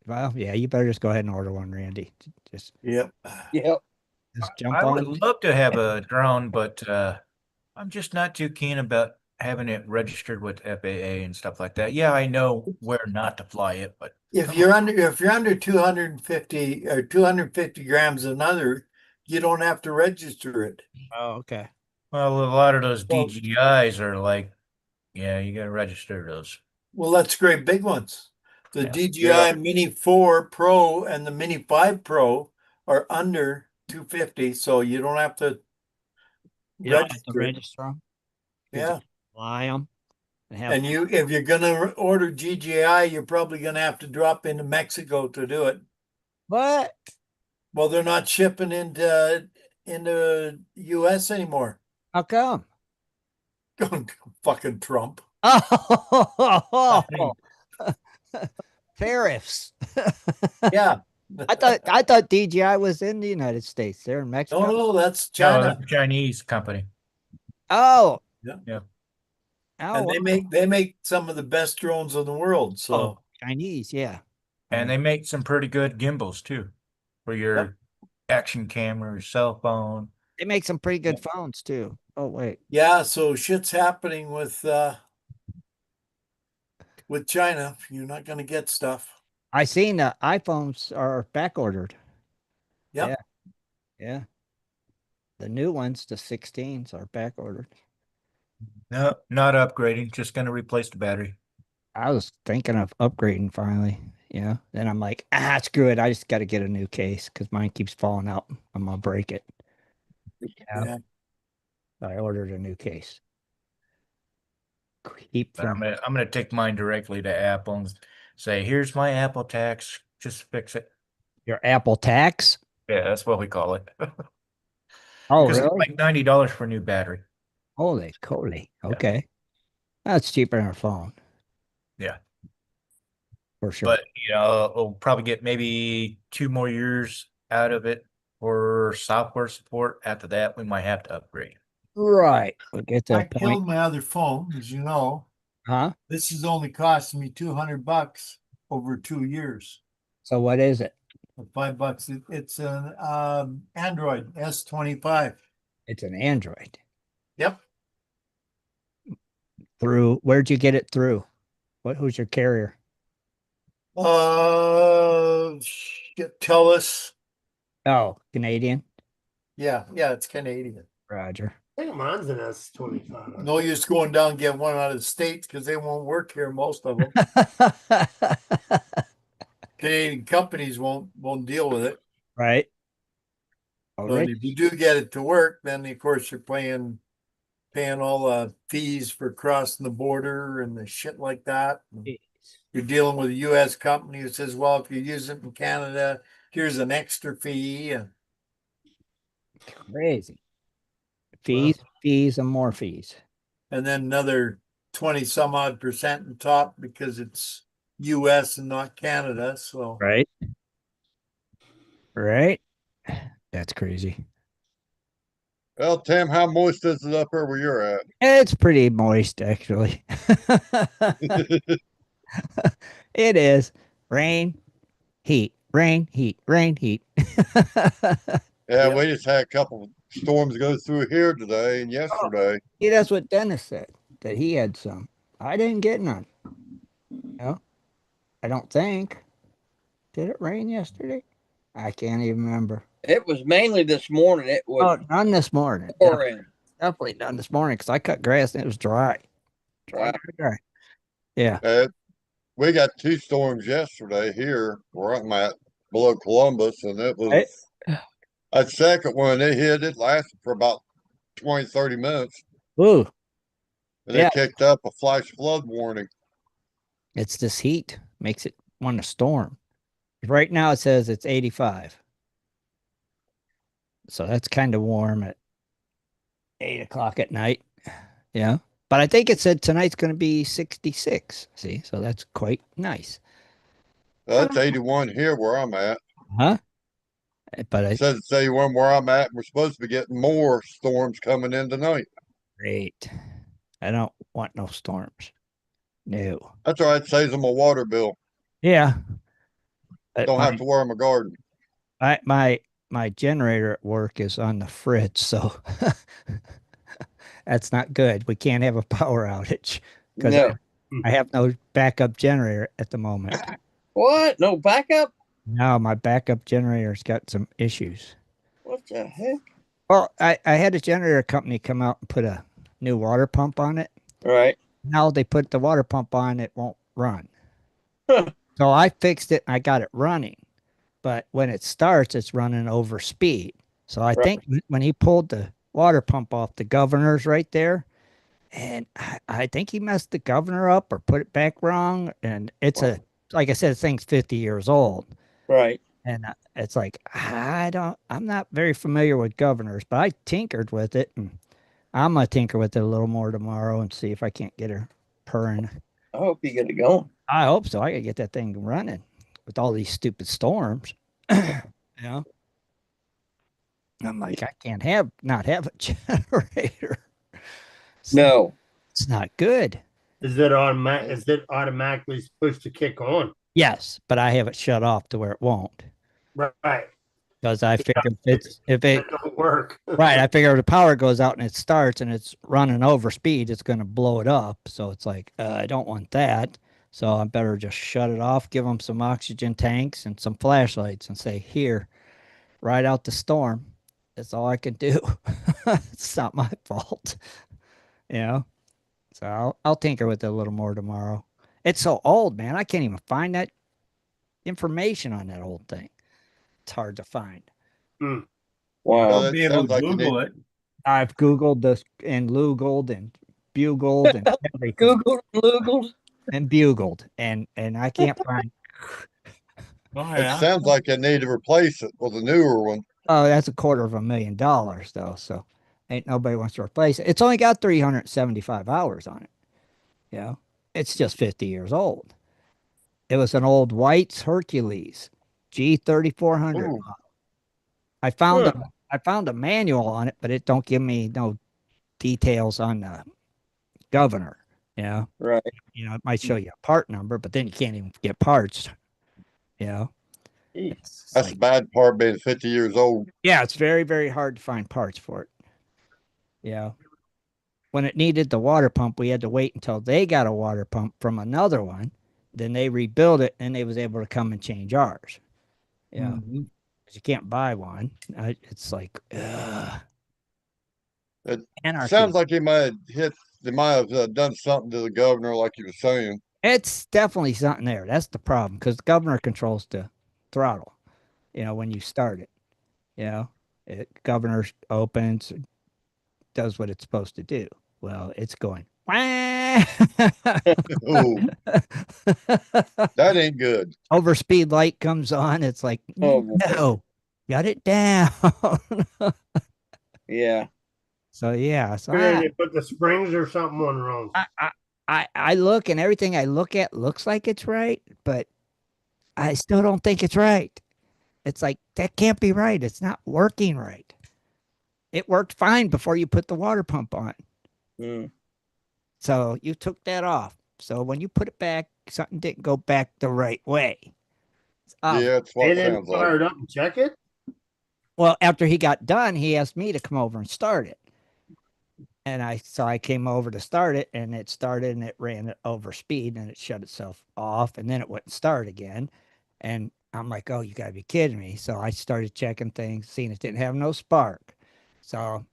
Well, yeah, you better just go ahead and order one, Randy. Just Yep. Yep. jump I on would it. love to have a drone, but I'm just not too keen about having it registered with FAA and stuff like that. Yeah, I know where not to fly it, but If you're under 250 or 250 grams another, you don't have to register it. Oh, okay. well, a lot of those Well, DJIs are like, yeah, you got to register those. well, that's great big ones. The Yeah. DJI Mini 4 Pro and the Mini 5 Pro are under 250, so you don't have to You don't have to register it. register them. Yeah. Fly them and have. And if you're gonna order DJI, you're probably gonna have to drop into Mexico to do it. What? Well, they're not shipping into US anymore. How come? Fucking Trump. Oh, tariffs. Yeah. I thought DJI was in the United States. They're in Mexico. No, that's No, China. that's a Chinese company. Oh. Yeah. Yeah. Oh, And they make some of the best drones in the world. So oh, Chinese, yeah. And they make some pretty good gimbals too for your action camera, your cell phone. They make some pretty good phones too. Oh, wait. yeah, so shit's happening with China. You're not gonna get stuff. I seen the iPhones are back ordered. Yep. Yeah. Yeah. The new ones, the 16s, are back ordered. No, not upgrading, just going to replace the battery. I was thinking of upgrading finally. Yeah. Then I'm like, screw it. I just got to get a new case because mine keeps falling out. I'm gonna break it. Yeah. I ordered a new case. Keep But from I'm gonna take mine directly to Apple and say, "Here's my Apple tax. Just fix it." your Apple tax. Yeah, that's what we call it. Oh, Because it's really? like $90 for a new battery. Holy coly. Yeah. Okay. That's cheaper than a phone Yeah. for sure. But we'll probably get maybe 2 more years out of it for software support. After that, we might have to upgrade. Right. We'll get to a I point. killed my other phone, as you know. Huh? This is only costing me $200 over 2 years. So what is it? $5. It's an Android S25. It's an Android. Yep. Where'd you get it through? Who's your carrier? Tell us. Oh, Canadian. Yeah, it's Canadian. Roger. I think mine's an S25. No use going down and get one out of the States because they won't work here, most of them. Canadian companies won't deal with it. Right. But if you do get it to work, then of course you're paying all the fees for crossing the border and the shit like that. You're dealing with a US company who says, well, if you use it in Canada, here's an extra fee. Crazy. Fees, and more fees. And then another 20 some odd percent on top because it's US and not Canada. So Right. Right. That's crazy. Well, Tim, how moist is it up there where you're at? It's pretty moist, actually. It is. Rain, heat, rain, heat, rain, heat. Yeah, Yep. we just had a couple storms go through here today and yesterday. See, that's what Dennis said, that he had some. I didn't get none. No, I don't think. Did it rain yesterday? I can't even remember. It was mainly this morning. It was None this morning. pouring. Definitely none this morning because I cut grass and it was dry. Wow. Dry. Yeah. We got two storms yesterday here where I'm at below Columbus, and it was a second one. It hit, it lasted for about 20, 30 minutes, Ooh, and yeah. it kicked up a flash flood warning. It's this heat makes it want to storm. Right now it says it's 85. So that's kind of warm at 8 o'clock at night. Yeah. But I think it said tonight's going to be 66. See, so that's quite nice. That's 81 here where I'm at. Huh? But It says it's 81 where I'm at. We're supposed to be getting more storms coming in tonight. Great. I don't want no storms. No. That's all right. Saves them a water bill. Yeah. But Don't have to worry my garden. my generator at work is on the fridge, so that's not good. We can't have a power outage because No. I have no backup generator at the moment. What? No backup? No, my backup generator's got some issues. What the heck? Well, I had a generator company come out and put a new water pump on it. Right. Now they put the water pump on, it won't run. Huh. So I fixed it and I got it running. But when it starts, it's running over speed. So I think when he pulled the water pump off the governor's right there, and I think he messed the governor up or put it back wrong. And it's like I said, the thing's 50 years old. Right. And it's like, I'm not very familiar with governors, but I tinkered with it. And I'm going to tinker with it a little more tomorrow and see if I can't get her purring. I hope you get it going. I hope so. I got to get that thing running with all these stupid storms. You know? I'm like, I can't not have a generator. No. It's not good. Is it automatically supposed to kick on? Yes, but I have it shut off to where it won't. Right. Because I figure if it don't work. right, I figure if the power goes out and it starts and it's running over speed, it's going to blow it up. So it's like, I don't want that. So I better just shut it off, give them some oxygen tanks and some flashlights and say, here, ride out the storm. That's all I can do. It's not my fault. You know? So I'll tinker with it a little more tomorrow. It's so old, man. I can't even find that information on that old thing. It's hard to find. Mm. Wow. I'll be able to Google it. I've Googled this and Lugled and bugled and everything. Googled, Googled. And bugled and I can't find. Oh, It yeah. sounds like they need to replace it with a newer one. Oh, that's $250,000 though, so ain't nobody wants to replace it. It's only got 375 hours on it. You know, it's just 50 years old. It was an old White's Hercules G3400. Ooh, I found Huh. I found a manual on it, but it don't give me no details on the governor. You know, Right. it might show you a part number, but then you can't even get parts. You know, Jeez. it's that's like, the bad part being 50 years old. yeah, it's very, very hard to find parts for it. Yeah. When it needed the water pump, we had to wait until they got a water pump from another one. Then they rebuilt it and they was able to come and change ours. Yeah. Mhm. 'Cause you can't buy one. It's like, It anarchy. sounds like they might have done something to the governor, like you were saying. It's definitely something there. That's the problem because the governor controls the throttle, when you start it. You know, governor opens, does what it's supposed to do. Well, it's going, wah! Ooh, that ain't good. Overspeed light comes on. It's like, Oh boy. no, got it down. Yeah. So, yeah. So, Figuring they put the springs or something on wrong. I look and everything I look at looks like it's right, but I still don't think it's right. It's like, that can't be right. It's not working right. It worked fine before you put the water pump on. Mm. So you took that off. So when you put it back, something didn't go back the right way. Yeah, it's what They it didn't sounds like. fire it up and check it. Well, after he got done, he asked me to come over and start it. And I came over to start it and it started and it ran at over speed and it shut itself off and then it wouldn't start again. And I'm like, oh, you gotta be kidding me. So I started checking things, seeing it didn't have no spark. So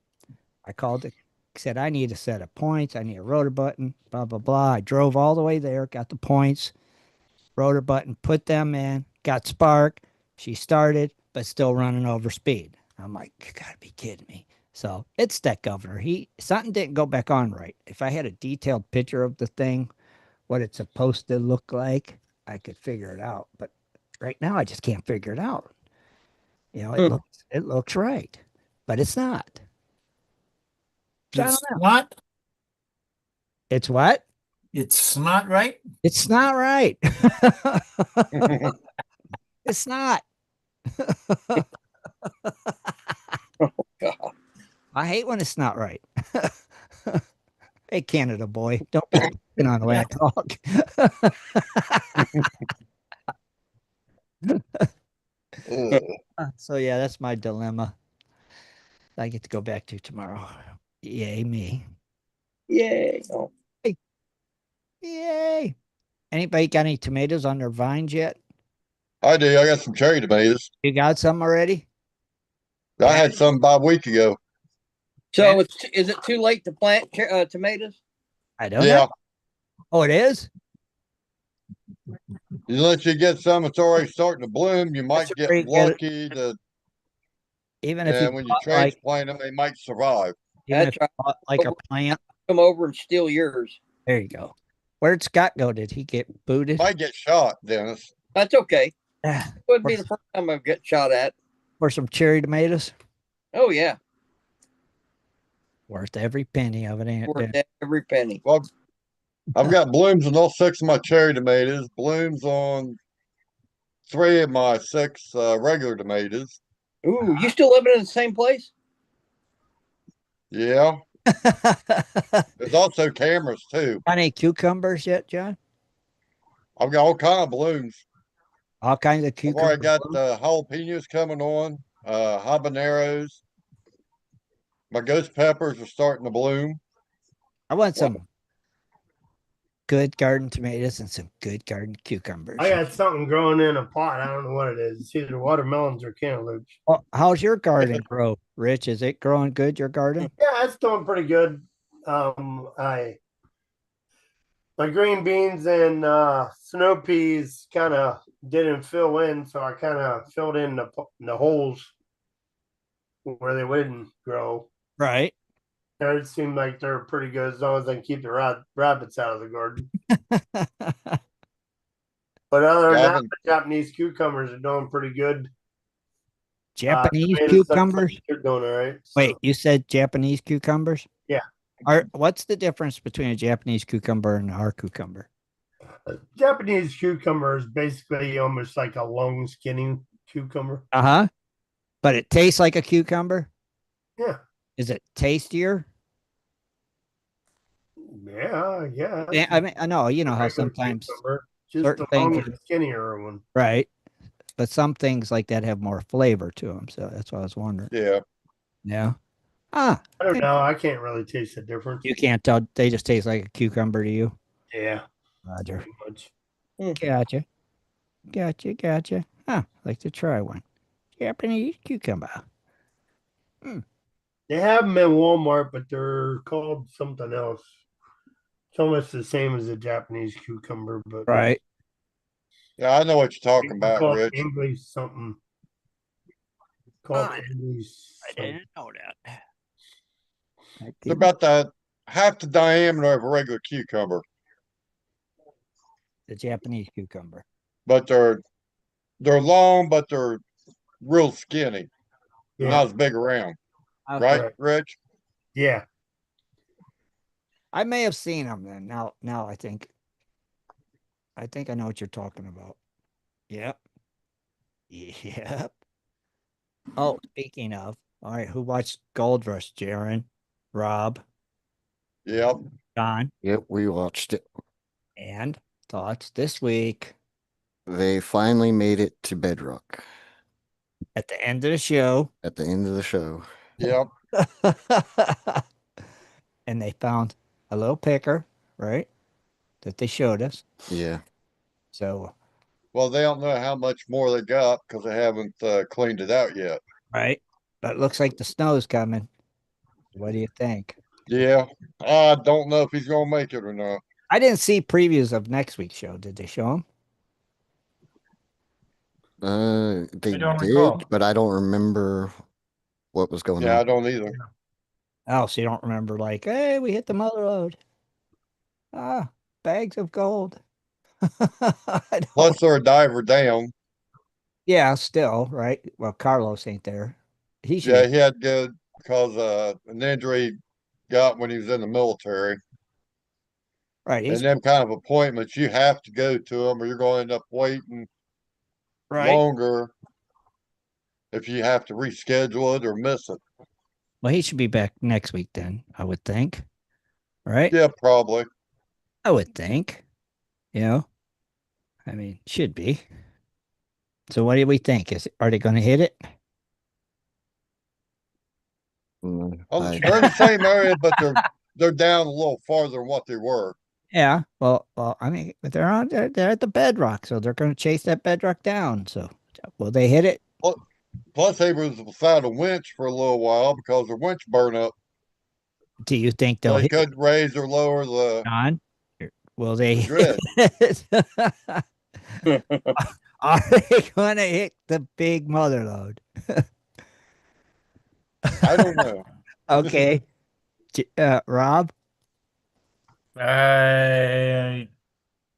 I called it, said, I need a set of points. I need a rotor button, blah, blah, blah. I drove all the way there, got the points, rotor button, put them in, got spark. She started, but still running over speed. I'm like, you gotta be kidding me. So it's that governor. Something didn't go back on right. If I had a detailed picture of the thing, what it's supposed to look like, I could figure it out. But right now I just can't figure it out. Hmm. It looks right, but it's not. So I don't It's know. not. It's what? It's not right. It's not right. It's not. God. I hate when it's not right. Hey, Canada boy, don't be picking on the way I talk. So yeah, that's my dilemma. I get to go back to tomorrow. Yay me. Yay. Oh. Hey, yay. Anybody got any tomatoes on their vines yet? I do. I got some cherry tomatoes. You got some already? I Yeah. had some about a week ago. So is it too late to plant tomatoes? I don't Yeah, know. Oh, it is? unless you get some that's already starting to bloom, you might That's get where you get it. lucky to, Even if you and when you bought like transplant them, they might survive. even That's if you right. bought like a plant. Come over and steal yours. There you go. Where'd Scott go? Did he get booted? Might get shot, Dennis. That's okay. Ah, It wouldn't be the first time I've get shot at. for some cherry tomatoes? Oh yeah. Worth every penny of it, ain't it? Worth Ben? every penny. Well, I've got blooms on all six of my cherry tomatoes, blooms on three of my six regular tomatoes. Ooh, you still living in the same place? Yeah, there's also cameras too. Got any cucumbers yet, John? I've got all kind of blooms. All kinds of I've already cucumbers. got jalapenos coming on, habaneros. My ghost peppers are starting to bloom. I want some good garden tomatoes and some good garden cucumbers. I got something growing in a pot. I don't know what it is. It's either watermelons or cantaloupes. Well, how's your garden grow, Rich? Is it growing good, your garden? Yeah, it's doing pretty good. I my green beans and snow peas kind of didn't fill in, so I kind of filled in the holes where they wouldn't grow. Right. And it seemed like they're pretty good as long as they can keep the rabbits out of the garden. But other than that, the Japanese cucumbers are doing pretty good. Japanese cucumbers? They're doing all right. Wait, you said Japanese cucumbers? Yeah. What's the difference between a Japanese cucumber and our cucumber? Japanese cucumber is basically almost like a long, skinny cucumber. Uh-huh. But it tastes like a cucumber? Yeah. Is it tastier? Yeah. Yeah, I mean, I know, you know how sometimes just certain the longer, things, skinnier one. right? But some things like that have more flavor to them, so that's what I was wondering. Yeah. Yeah. I don't know. I can't really taste the difference. You can't tell. They just taste like a cucumber to you. Yeah. Roger. Much. Gotcha. Huh. I'd like to try one. Japanese cucumber. They have them in Walmart, but they're called something else. It's almost the same as a Japanese cucumber, but right. Yeah, I know what you're talking about, Rich. English something. English. I didn't know that. They're about half the diameter of a regular cucumber. The Japanese cucumber. But they're long, but they're real skinny. They're not as big around. Okay. Right, Rich? Yeah. I may have seen them then. Now I think I know what you're talking about. Yep. Yep. Oh, speaking of, all right, who watched Gold Rush, Jaron? Rob? Yep. John? Yep, we watched it. And thoughts this week? They finally made it to Bedrock. At the end of the show. At the end of the show. Yep. And they found a little picker, right? That they showed us. Yeah. So. Well, they don't know how much more they got because they haven't cleaned it out yet. Right. But it looks like the snow's coming. What do you think? Yeah. I don't know if he's going to make it or not. I didn't see previews of next week's show. Did they show them? They did, recall. but I don't remember what was going on. Yeah, I don't either. Oh, so you don't remember like, hey, we hit the mother load. Bags of gold. Plus they're a diver down. Yeah, still, right? Well, Carlos ain't there. He had to go because an injury he got when he was in the military. Right. And them kind of appointments, you have to go to them or you're going to end up waiting longer if you have to reschedule it or miss it. Well, he should be back next week then, I would think. Right? Yeah, probably. I would think. You know? I mean, should be. So what do we think? Are they going to hit it? They're in the same area, but they're down a little farther than what they were. Yeah. Well, I mean, they're at the bedrock, so they're going to chase that bedrock down. So will they hit it? Plus, they was without a winch for a little while because their winch burned up. Do you think they'll hit couldn't raise or lower the John? Will they hit it? Are they going to hit the big mother load? I don't know. Okay. Rob? I'm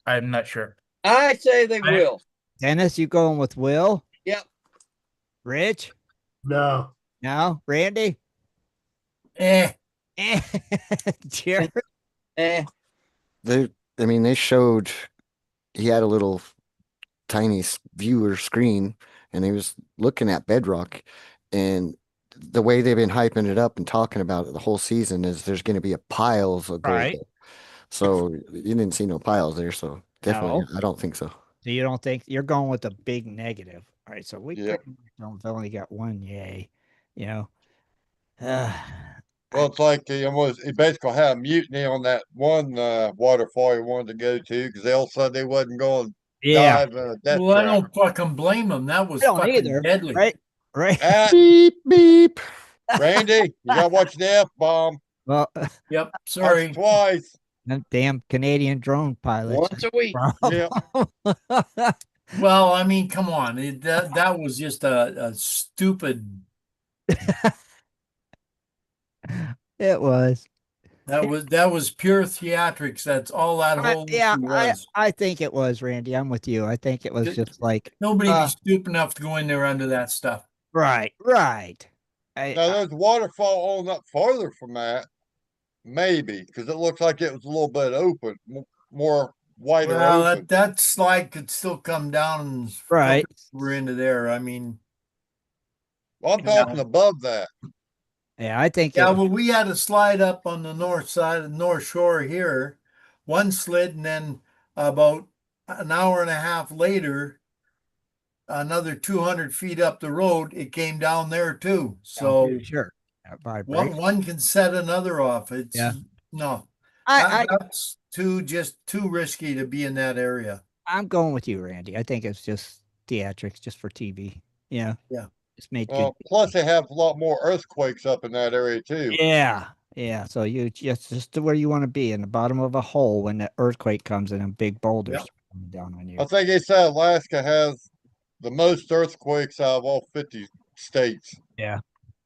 not sure. I say they will. Dennis, you going with Will? Yep. Rich? No. No? Randy? Jared? They showed he had a little tiny viewer screen and he was looking at Bedrock, and the way they've been hyping it up and talking about it the whole season is there's going to be a piles of gold. Right. So you didn't see no piles there, so definitely I don't think so. So you don't think you're going with a big negative? All right, so we only got one yay, you know. Well, it's like he basically had a mutiny on that one waterfall he wanted to go to because they all said they wasn't going to dive in a death Well, I trap. don't fucking blame him. That was fucking either, deadly. Right. Beep beep. Randy, you gotta watch the F-bomb. Well, yep. Sorry. Twice. Them damn Canadian drone pilots. Once a week. Yeah. Well, I mean, come on. That was just a stupid It was. That was pure theatrics. That's all that whole Yeah, mission was. I think it was, Randy. I'm with you. I think it was just like, Nobody be stupid enough to go in there under that stuff. right, right. Now there's a waterfall on up farther from that, maybe, because it looks like it was a little bit open, more wider Well, open. that slide could still come down and Right. we're into there. I mean, Well, I'm talking above that. Yeah, I think yeah, it. well, we had a slide up on the north side of the North Shore here. One slid, and then about an hour and a half later, another 200 feet up the road, it came down there too. So Sure. Vibrate. one can set another off. It's Yeah. no, I that's just too risky to be in that area. I'm going with you, Randy. I think it's just theatrics, just for TV. Yeah. Yeah. It's made good. Well, plus they have a lot more earthquakes up in that area too. Yeah. Yeah. So you just to where you want to be, in the bottom of a hole when the earthquake comes and big boulders coming down on you. I think they said Alaska has the most earthquakes out of all 50 states. Yeah.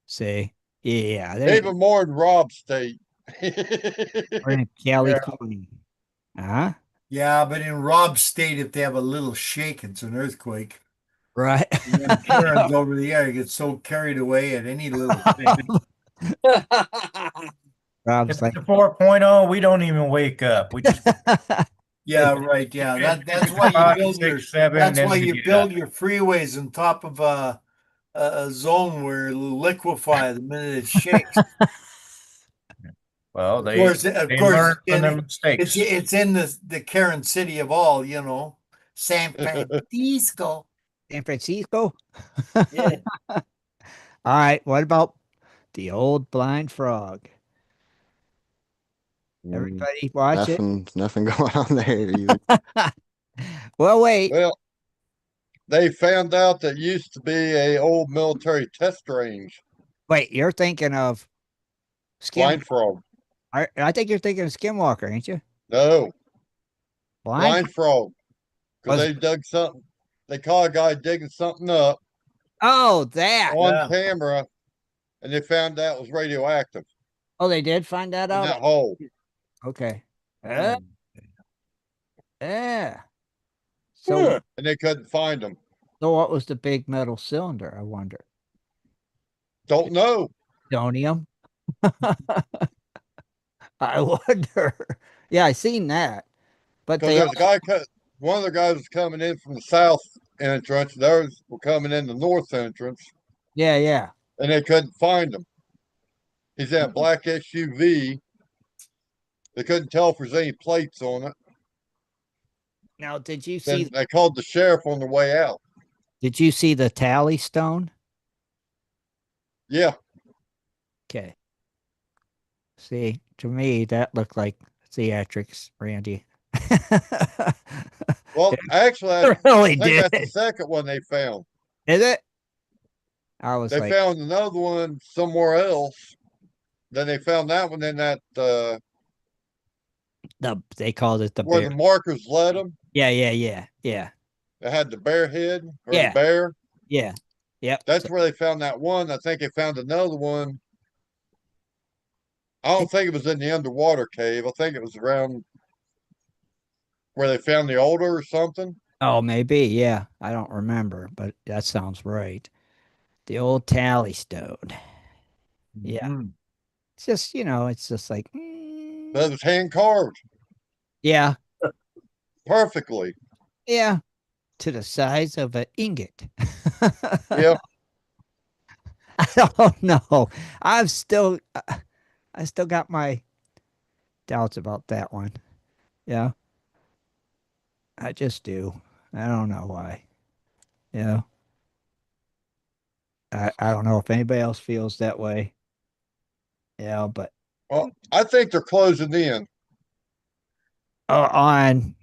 See. Yeah. They Even more than Rob's state. are in California. Huh? Yeah, but in Rob's state, if they have a little shake, it's an earthquake. Right. And then Karen's over the air, get so carried away at any little thing. Rob's If like, it's a 4.0, we don't even wake up. We just Yeah, right. Yeah, that's why you five, build your six, seven, that's then why we you get build up. your freeways on top of a zone where it'll liquefy the minute it shakes. Well, Of they course, of they course, learn from their and mistakes. it's in the Karen city of all, San Francisco. San Francisco. Yeah. All right. What about the old blind frog? Everybody watch it. Nothing going on there either. Well, wait. Well, they found out that used to be a old military test range. Wait, you're thinking of Skim. Blind frog. I think you're thinking of Skinwalker, ain't you? No, Blind. blind frog. Because Was they dug something. They caught a guy digging something up Oh, that. on Yeah. camera, and they found out it was radioactive Oh, they did find that in out. that hole. Okay. Oh. Yeah. So, And they couldn't find them. so what was the big metal cylinder? I wonder. Don't know. Stonium. I wonder. Yeah, I seen that. But Because they there's a guy, one of the guys was coming in from the south entrance. The others were coming in the north entrance, yeah, yeah. and they couldn't find him. He's in a black SUV. They couldn't tell if there's any plates on it. Now, Then they called the sheriff on the way out. did you see the tally stone? Yeah. Okay. See, to me, that looked like theatrics, Randy. Well, actually, It really I think did. that's the second one they found. Is it? I was They like, found another one somewhere else. Then they found that one in that they called it the where bear. the markers led them. Yeah, yeah, yeah, yeah. They had the bear head or Yeah. the bear. Yeah. Yep. That's where they found that one. I think they found another one. I don't think it was in the underwater cave. I think it was around where they found the altar or something. Oh, maybe. Yeah. I don't remember, but that sounds right. The old tally stone. Yeah. Mhm. It's just, it's just like, But it was hand carved yeah. perfectly. Yeah. To the size of an ingot. Yeah. I don't know. I still got my doubts about that one. Yeah. I just do. I don't know why. Yeah. I don't know if anybody else feels that way. Yeah, but Well, I think they're closing in. On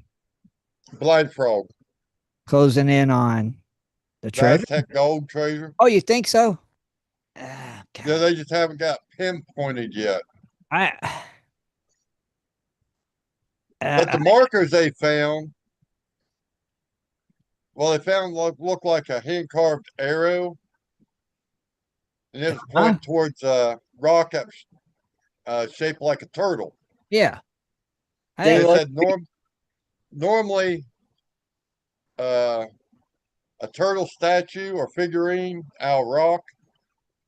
Blind frog. closing in on the The treasure. Aztec gold treasure. Oh, you think so? Yeah, they just haven't got pinpointed yet. But the markers they found, well, they found look like a hand carved arrow. and it was pointing towards a rock that was shaped like a turtle. Yeah. They said normally uh, a turtle statue or figurine out of rock,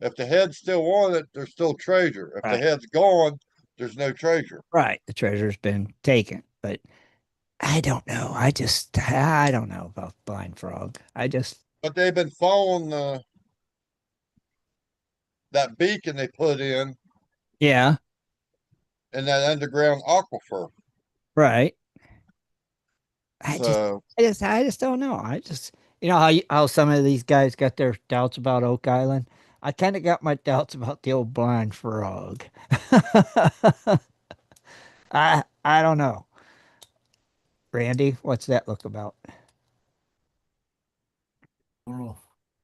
if the head's still on it, there's still treasure. If the head's gone, there's no treasure. Right. The treasure's been taken. But I don't know. I don't know about Blind Frog. But they've been following that beacon they put in Yeah. that underground aquifer. Right. So I just don't know. How some of these guys got their doubts about Oak Island. I kind of got my doubts about the old Blind Frog. I don't know. Randy, what's that look about? Oh,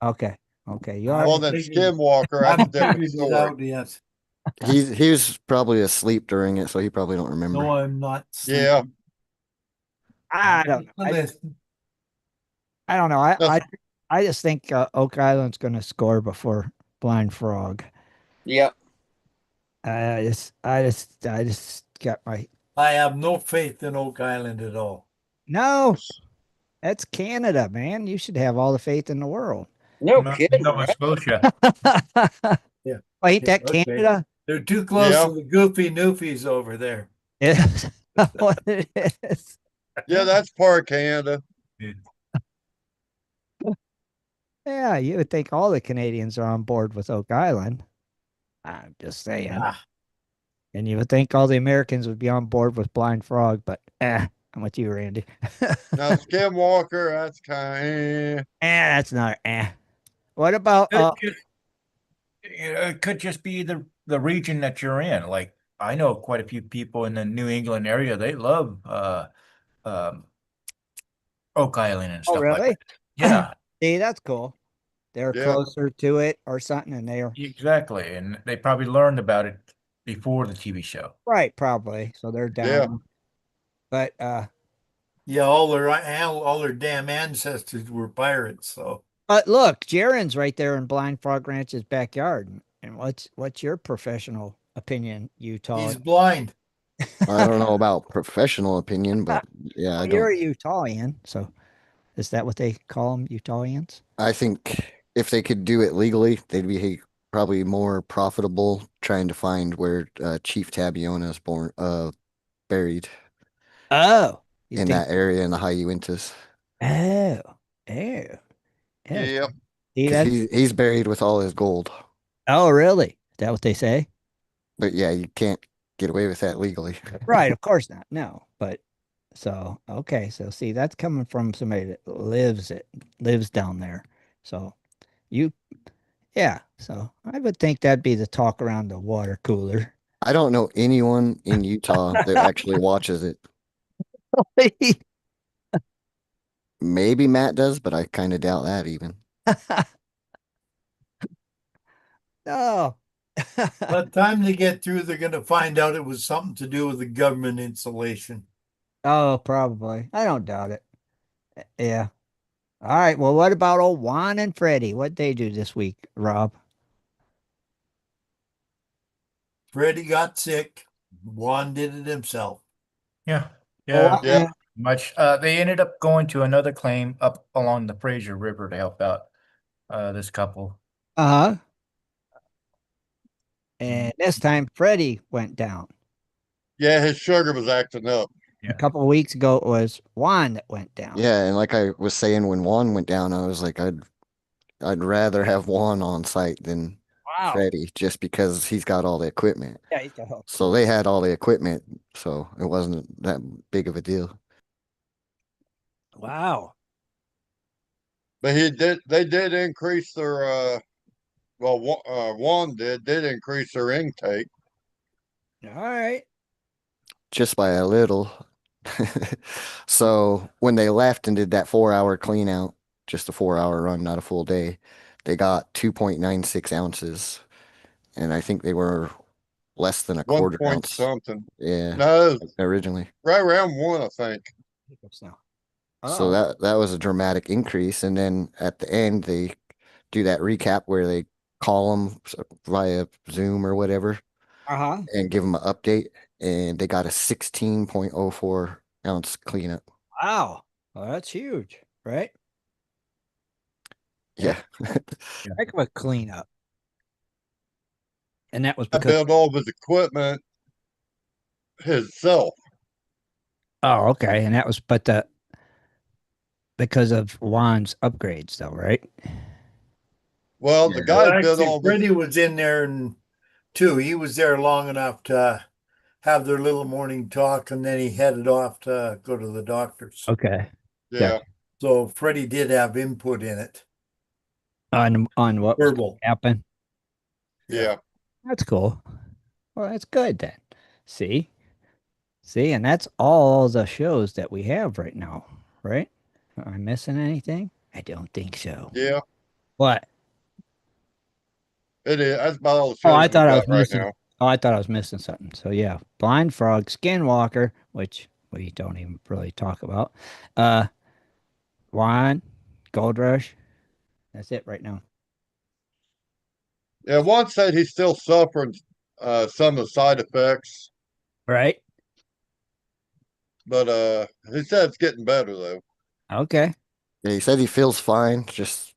Okay. Okay. You I are. well, haven't then figured- Skinwalker, I that's a haven't different figured it story. out yet. He was probably asleep during it, so he probably don't remember. No, I'm not. Yeah. sleeping. I don't know. Listen. I don't know. No. I just think Oak Island's going to score before Blind Frog. Yep. I just got my I have no faith in Oak Island at all. no. That's Canada, man. You should have all the faith in the world. No Not kidding, Nova right? Scotia. Yeah. Well, ain't that Okay. Canada? They're too close Yeah. to the goofy noofies over there. Is what it is. Yeah, that's part of Canada. Yeah, you would think all the Canadians are on board with Oak Island. I'm just saying. Ah, And you would think all the Americans would be on board with Blind Frog, but I'm with you, Randy. Now Skinwalker, that's kind of That's not What about It could just be the region that you're in. Like I know quite a few people in the New England area. They love um, Oak Island and oh stuff like really? that. Yeah, See, that's cool. They're yeah. closer to it or something, and they're exactly. And they probably learned about it before the TV show. right, probably. So they're down. Yeah. But yeah, all their damn ancestors were pirates. So look, Jaren's right there in Blind Frog Ranch's backyard. And what's your professional opinion, Utah? he's blind. I don't know about professional opinion, but yeah, Well, I you're don't. a Utahian, so is that what they call them, Utahians? I think if they could do it legally, they'd be probably more profitable trying to find where Chief Tabiona is buried Oh, you in think? that area in the high Uintas. Oh, oh, oh. Yep. See Because that? he's buried with all his gold. Oh, really? Is that what they say? But yeah, you can't get away with that legally. Right, of course not. No, but so okay, so see, that's coming from somebody that lives down there. So you, yeah. So I would think that'd be the talk around the water cooler. I don't know anyone in Utah that actually watches it. Maybe Matt does, but I kind of doubt that even. No. By the time they get through, they're going to find out it was something to do with the government installation. Oh, probably. I don't doubt it. Yeah. All right. Well, what about old Juan and Freddie? What'd they do this week, Rob? Freddie got sick. Juan did it himself. Yeah, Well, yeah. Yeah. Much. They ended up going to another claim up along the Fraser River to help out this couple. uh-huh. And this time Freddie went down. Yeah, his sugar was acting up. A couple of weeks ago, it was Juan that went down. Yeah, and like I was saying, when Juan went down, I was like, I'd rather have Juan on site than Wow. Freddie, just because he's got all the equipment. Yeah, he's got help. So they had all the equipment, so it wasn't that big of a deal. Wow. But they did increase their Juan did increase their intake. All right. Just by a little. So when they left and did that 4-hour clean out, just a 4-hour run, not a full day, they got 2.96 ounces. And I think they were less than a 1 quarter point ounce. something. Yeah, No, originally. right around 1, I think. So that was a dramatic increase. And then at the end, they do that recap where they call them via Zoom or whatever Uh-huh. and give them an update. And they got a 16.04 ounce cleanup. Wow. Well, that's huge, right? Yeah. Heck of a cleanup. And that was I because, built all of his equipment himself. oh, okay. And that was, but because of Juan's upgrades, though, right? Well, the Yeah. Well, guys built actually, all of his. Freddie was in there and too. He was there long enough to have their little morning talk, and then he headed off to go to the doctor's. Okay. Yeah, Gotcha. So Freddie did have input in it. On what was going Verbal. to happen. yeah, That's cool. Well, that's good then. See? See, and that's all the shows that we have right now, right? Am I missing anything? I don't think so. yeah. What? It is. That's about all the Oh, shows I we thought I was got right missing. now. Oh, I thought I was missing something. So yeah, Blind Frog, Skinwalker, which we don't even really talk about. Uh, Wine, Gold Rush. That's it right now. Yeah, one said he's still suffering some of the side effects, Right? but he said it's getting better though. Okay. Yeah, he said he feels fine, just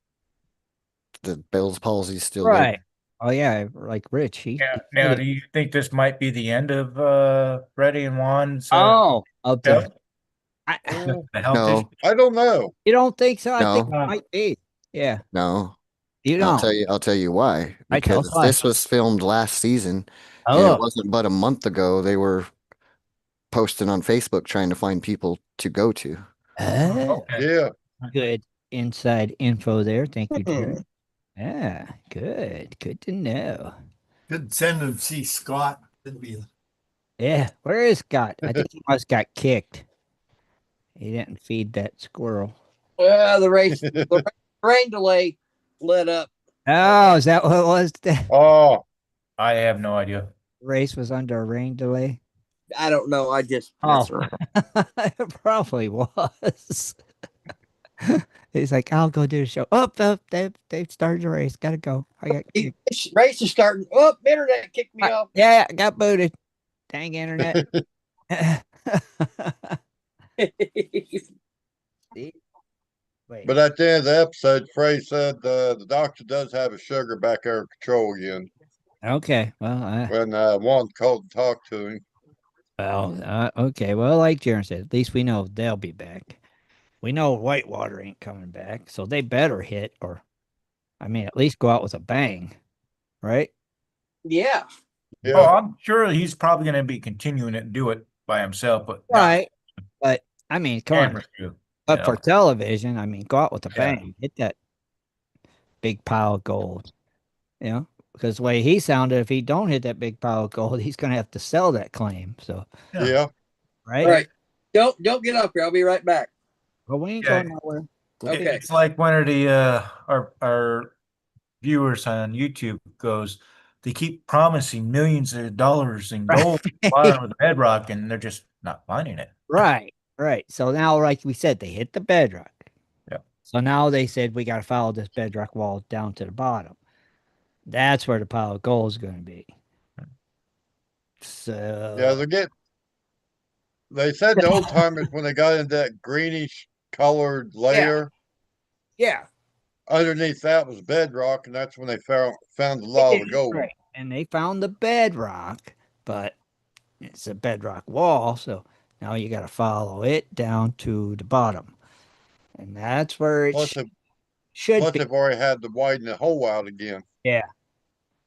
the Bell's palsy's still there. Right. Oh yeah, like Rich. He Yeah. said Now, it. do you think this might be the end of Freddie and Juan's Oh, of show? the. I, The health issue? No, I don't know. you don't think so? I think no, it might be. Yeah. no. You don't. I'll tell you why. I tell us Because why. this was filmed last season, and it Oh. wasn't but a month ago they were posting on Facebook trying to find people to go to. Oh. Okay. Yeah, Good inside info there. Thank you, Hmm. Jared. Yeah, good. Good to know. Could send him to see Scott. That'd be Yeah, where is Scott? I think he must got kicked. He didn't feed that squirrel. The rain delay let up. Oh, is that what it was? The oh, I have no idea. race was under a rain delay. I don't know. I just Oh, mess around. it probably was. He's like, I'll go do the show. Oh, they started the race. Gotta go. I got kicked. Race is starting. Oh, internet kicked me off. Yeah, I got booted. Dang internet. See? Wait. but at the end of the episode, Frey said the doctor does have his sugar back under control again. Okay. When Juan called and talked to him. Okay. Well, like Jaron said, at least we know they'll be back. We know Whitewater ain't coming back, so they better hit, or I mean, at least go out with a bang, right? Yeah. Yeah, Oh, I'm sure he's probably going to be continuing to do it by himself, but not Right. But I mean, come on. camera crew. But for television, I mean, go out with a Yeah. bang, hit that big pile of gold, you know? Because the way he sounded, if he don't hit that big pile of gold, he's gonna have to sell that claim. So, yeah. right? All right. Don't get up here. I'll be right back. But we ain't Yeah. going nowhere. Okay. It's like one of the our viewers on YouTube goes, they keep promising millions of dollars in gold bottom of the bedrock, and they're just not finding it. Right, right. So now, like we said, they hit the bedrock. Yeah. So now they said we got to follow this bedrock wall down to the bottom. That's where the pile of gold is going to be. So Yeah, they said the old timers when they got into that greenish colored layer, yeah, underneath that was bedrock, and that's when they found a lot of the gold. right. And they found the bedrock, but it's a bedrock wall. So now you got to follow it down to the bottom, and that's where it Plus, they, should plus be. they've already had to widen the hole out again. Yeah.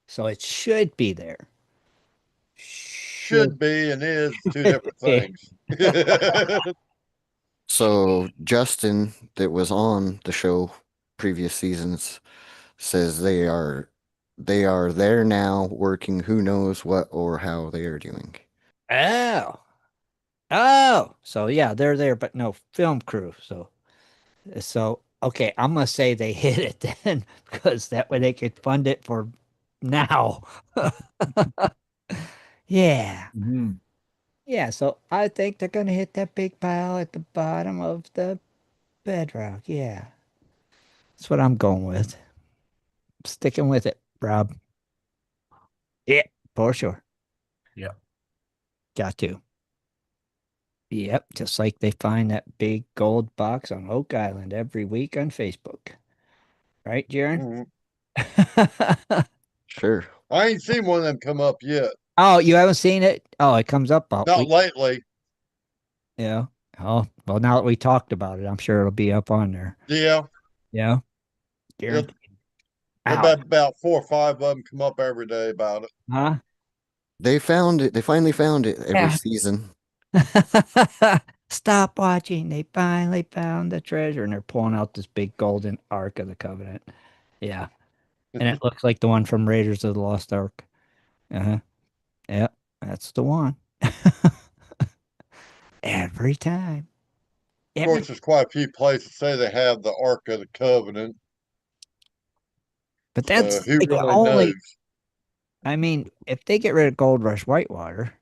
So it should be there. Should be and is two different things. So Justin, that was on the show previous seasons, says they are there now working who knows what or how they are doing. Oh. Oh. So yeah, they're there, but no film crew. So okay, I'm gonna say they hit it then because that way they could fund it for now. Yeah. Mhm. Yeah, so I think they're gonna hit that big pile at the bottom of the bedrock. Yeah. That's what I'm going with. Sticking with it. Rob. Yeah, for sure. Yeah. Got to. Yep, just like they find that big gold box on Oak Island every week on Facebook. Right, Jaron? Sure. I ain't seen one of them come up yet. Oh, you haven't seen it? Oh, it comes up about Not lately. Yeah. Oh, well, now that we talked about it, I'm sure it'll be up on there. Yeah. Yeah. There's Guaranteed. Ow. about 4 or 5 of them come up every day about it. Huh? They found it. They finally found it every Yeah. season. Stop watching. They finally found the treasure and they're pulling out this big golden Ark of the Covenant. Yeah. And it looks like the one from Raiders of the Lost Ark. Uh-huh. Yep. That's the one. Every time. Of course, there's quite a few places say they have the Ark of the Covenant. But So that's who like the really only, knows? I mean, if they get rid of Gold Rush Whitewater,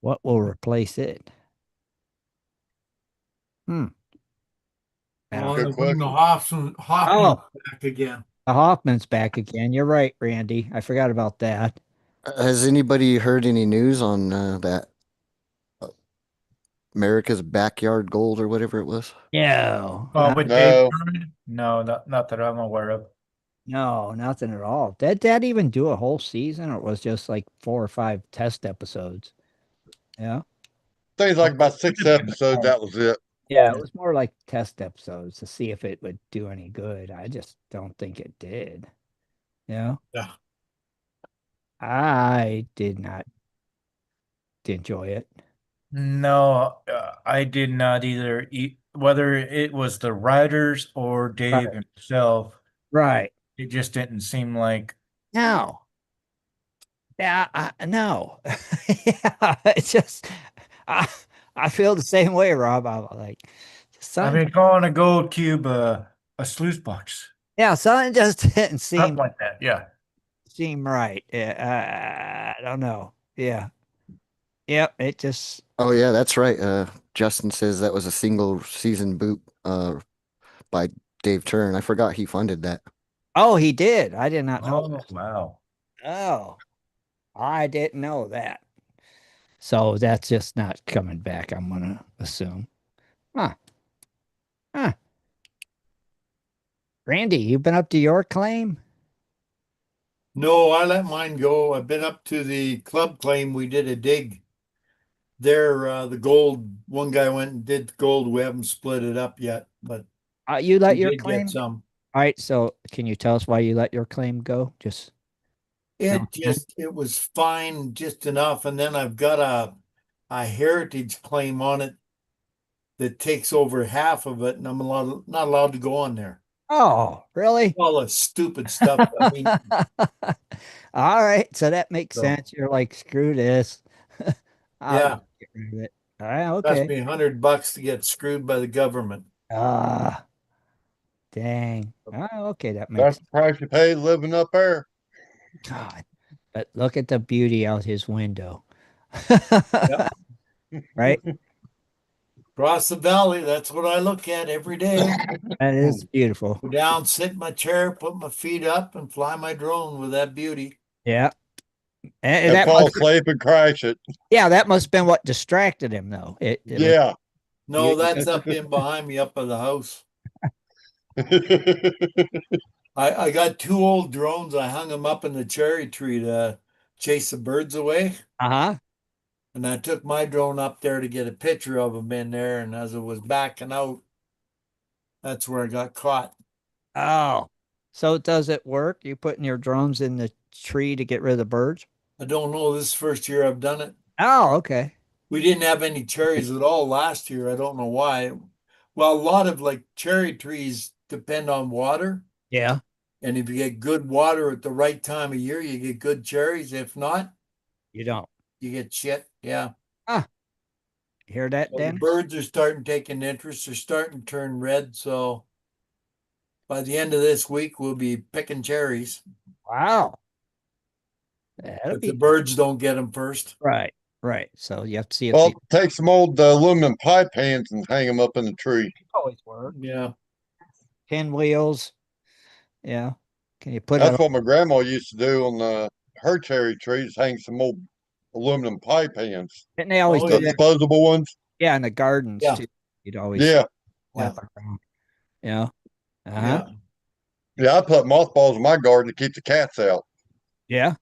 what will replace it? Hmm. I don't Oh, know. Good they bring the question. Hoffman Oh, back again. the Hoffman's back again. You're right, Randy. I forgot about that. Has anybody heard any news on that America's Backyard Gold or whatever it was? No, With Dave No. Turner? No, not that I'm aware of. no, nothing at all. Did that even do a whole season, or it was just like 4 or 5 test episodes? Yeah, Things like about 6 episodes. Oh, That was it. yeah, it was more like test episodes to see if it would do any good. I just don't think it did. Yeah, Yeah. I did not enjoy it. No, I did not either. Whether it was the writers or Dave Right. himself, Right. it just didn't seem like. No. Yeah, no. Yeah, it's just I I feel the same way, Rob. I'm like I something. mean, calling a gold cube a sluice box, Yeah, something just didn't something like that. Yeah. seem right. Yeah, I don't know. Yeah. Yep. It just. Oh yeah, that's right. Justin says that was a single season boot by Dave Turn. I forgot he funded that. Oh, he did. I did not know. Oh, wow. Oh, I didn't know that. So that's just not coming back. I'm gonna assume. Huh. Huh. Randy, you been up to your claim? No, I let mine go. I've been up to the club claim. We did a dig there. The gold, one guy went and did the gold. We haven't split it up yet, but You let we your did get claim? some. All right. So can you tell us why you let your claim go? Just no. It was fine, just enough. And then I've got a heritage claim on it that takes over half of it, and not allowed to go on there. Oh, really? All the stupid stuff. I mean, All right. So that makes so sense. You're like, screw this. I'll yeah, just get rid of it. All right. cost Okay. me $100 to get screwed by the government. Ah, dang. Oh, okay. That That's makes the price you pay living up there. God. But look at the beauty out his window. Yep. Right? Across the valley, that's what I look at every day. That is beautiful. Go down, sit in my chair, put my feet up, and fly my drone with that beauty. Yeah. And And that fall must, asleep and crash it. yeah, that must have been what distracted him, though. It like Yeah. No, that's up in behind me, up by the house. I got 2 old drones. I hung them up in the cherry tree to chase the birds away. Uh-huh. And I took my drone up there to get a picture of them in there. And as it was backing out, that's where I got caught. Oh. So does it work? You putting your drones in the tree to get rid of the birds? I don't know. This is the first year I've done it. Oh, okay. We didn't have any cherries at all last year. I don't know why. Well, a lot of like cherry trees depend on water. Yeah. And if you get good water at the right time of year, you get good cherries. If not, You don't. you get shit. Yeah. Ah, you hear that, Well, the Dennis? birds are starting to take an interest. They're starting to turn red. So by the end of this week, we'll be picking cherries. Wow. That'll But the be birds don't get them first. right. Right. So you have to see if Well, the take some old aluminum pipe hands and hang them up in the tree. always work. Yeah. Pinwheels. Yeah. Can you put it That's on? what my grandma used to do on her cherry trees, hang some old aluminum pie pans, Didn't they always Oh, do the yeah. that? disposable ones. Yeah, in the gardens Yeah. too. You'd always Yeah, Yeah. flap around. Yeah. Uh-huh. Yeah. yeah. I put mothballs in my garden to keep the cats out. Yeah.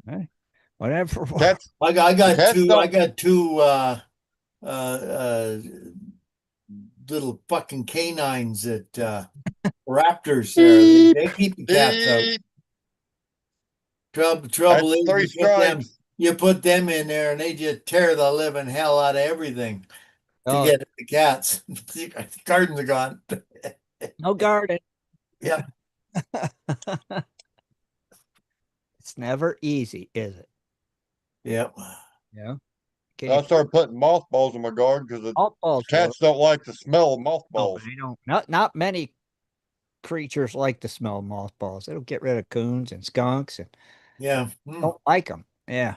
Hey, whatever. Cats, I the got cats two. I don't. got two uh, uh, little fucking canines that raptors there. Beep, They keep the cats out. beep. Trouble That's is three strikes. you put them in there and they just tear the living hell out of everything to Oh, get the cats. The gardens are gone. no garden. Yeah. It's never easy, is it? Yeah. Yeah. Can you I put started putting mothballs in my garden because the mothballs work? cats don't like the smell of No, mothballs. they don't. Not many creatures like the smell of mothballs. It'll get rid of coons and skunks and Yeah. don't like them. Yeah.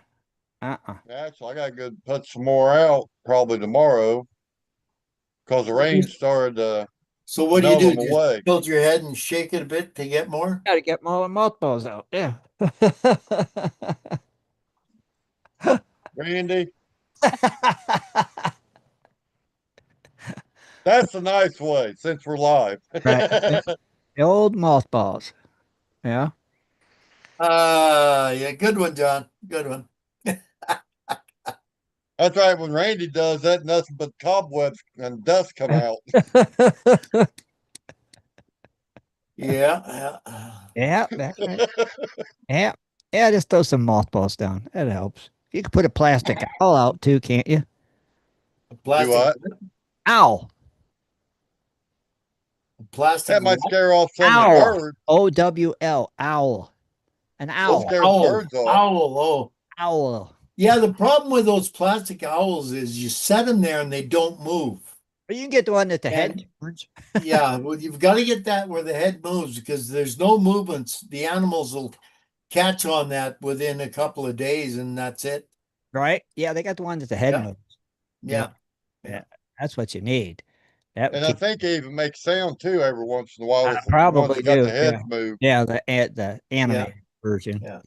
Uh-uh. Actually, I got to go put some more out probably tomorrow because the rain started to So what do you melt do? them Just away. tilt your head and shake it a bit to get more? Got to get more mothballs out. Yeah. Randy, that's a nice way since we're live. Right. The old mothballs. Yeah. Yeah, good one, John. Good one. That's right. When Randy does that, nothing but cobwebs and dust come out. Yeah. Yeah, that's right. Yeah. Yeah, just throw some mothballs down. That helps. You can put a plastic owl out too, can't you? Do Plastic what? Owl. plastic That might what? scare off some of the Owl. birds. OWL. Owl. An It'll owl. scare the Owl. birds off. Owl. Oh. Owl. Yeah, the problem with those plastic owls is you set them there and they don't move. Or you can get the one that the head And turns. yeah, well, you've got to get that where the head moves because there's no movements. The animals will catch on that within a couple of days, and that's it. Right? Yeah, they got the one that the head Yeah. moves. Yeah. Yeah. That's what you need. That would And I keep think they even make sound too every once in a while. I With the ones probably that got do. the heads moved. Yeah, the Yeah. animated version. Yeah.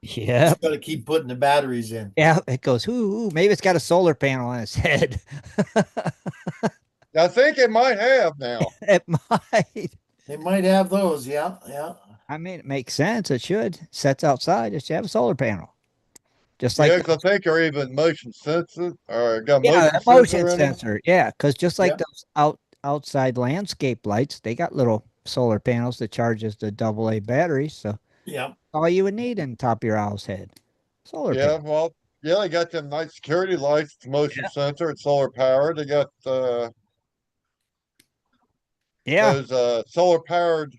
Yep. Just got to keep putting the batteries in. Yeah, it goes, ooh, maybe it's got a solar panel on its head. I think it might have now. It might. They might have those. Yeah. Yeah. I mean, it makes sense. It should. Sets outside. It should have a solar panel. Just like Yeah, because I think they're even motion sensitive or got a yeah, motion a motion sensor in them. sensor. Yeah, because just like Yeah. those outside landscape lights, they got little solar panels that charges the AA batteries. So Yeah. all you would need in the top of your owl's head. Solar Yeah, panel. well, yeah, they got them night security lights, it's motion Yeah. sensor, it's solar powered. They got Yeah. those solar powered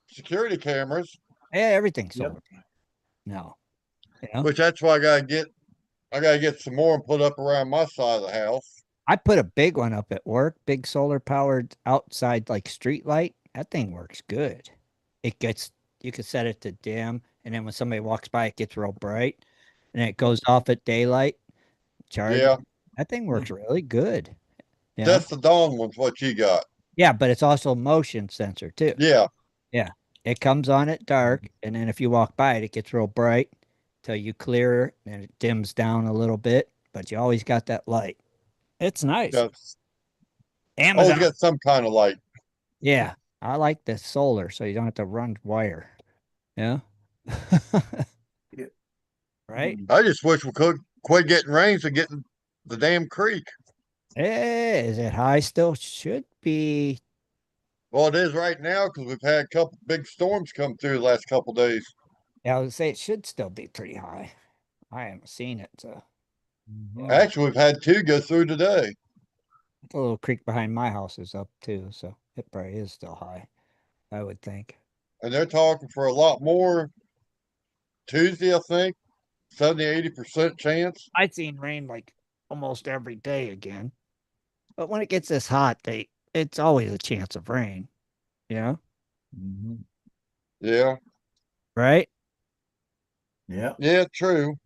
security cameras, Yeah, everything's Yep. solar power. No. Yeah. which that's why I gotta get some more and put up around my side of the house. I put a big one up at work, big solar powered outside like street light. That thing works good. It gets you can set it to dim, and then when somebody walks by, it gets real bright, and then it goes off at daylight. Charge. Yeah, That thing works really good. Yeah. that's the dawn one's what you got. Yeah, but it's also a motion sensor too. Yeah, Yeah. It comes on at dark, and then if you walk by it, it gets real bright till you clear it, and it dims down a little bit, but you always got that light. It's nice. that's always Amazon. got some kind of light. Yeah. I like the solar, so you don't have to run wire. Yeah. Yeah. Right? I just wish we could quit getting rains and getting the damn creek. Is it high still? Should be. Well, it is right now because we've had a couple big storms come through the last couple days. Yeah, I would say it should still be pretty high. I haven't seen it, so yeah. Actually, we've had two go through today. The little creek behind my house is up too, so it probably is still high, I would think. And they're talking for a lot more Tuesday, I think. 70-80% chance. I've seen rain like almost every day again. But when it gets this hot, it's always a chance of rain. Yeah. Yeah. Right? Yeah. Yeah, true.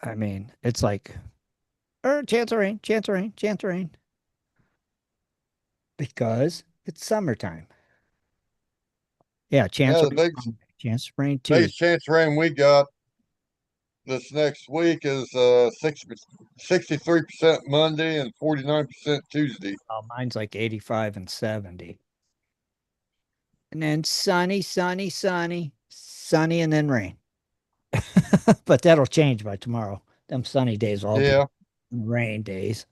I mean, it's like chance of rain, chance of rain, chance of rain. Because it's summertime. Yeah, chance Yeah, of the big chance of rain too. biggest chance of rain we got this next week is 63% Monday and 49% Tuesday. Oh, mine's like 85 and 70. And then sunny, sunny, sunny, sunny, and then rain. But that'll change by tomorrow. Them sunny days will all be Yeah, rain days.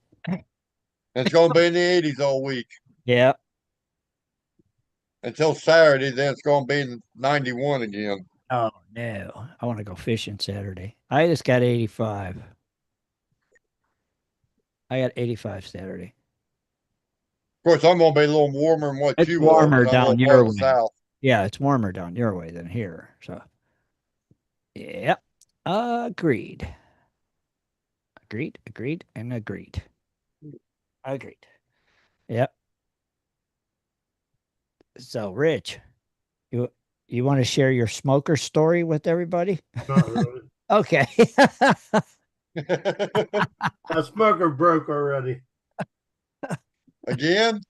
it's going to be in the 80s all week Yeah. until Saturday. Then it's going to be in 91 again. Oh no. I want to go fishing Saturday. I just got 85. I got 85 Saturday. Of course, I'm going to be a little warmer than what It's you are warmer because I'm a down little your farther way. south. Yeah, it's warmer down your way than here. So, yeah. Agreed. Agreed, agreed, and agreed. Agreed. Yep. So, Rich, you you want to share your smoker story with everybody? Not really. Okay. My smoker broke already. Again?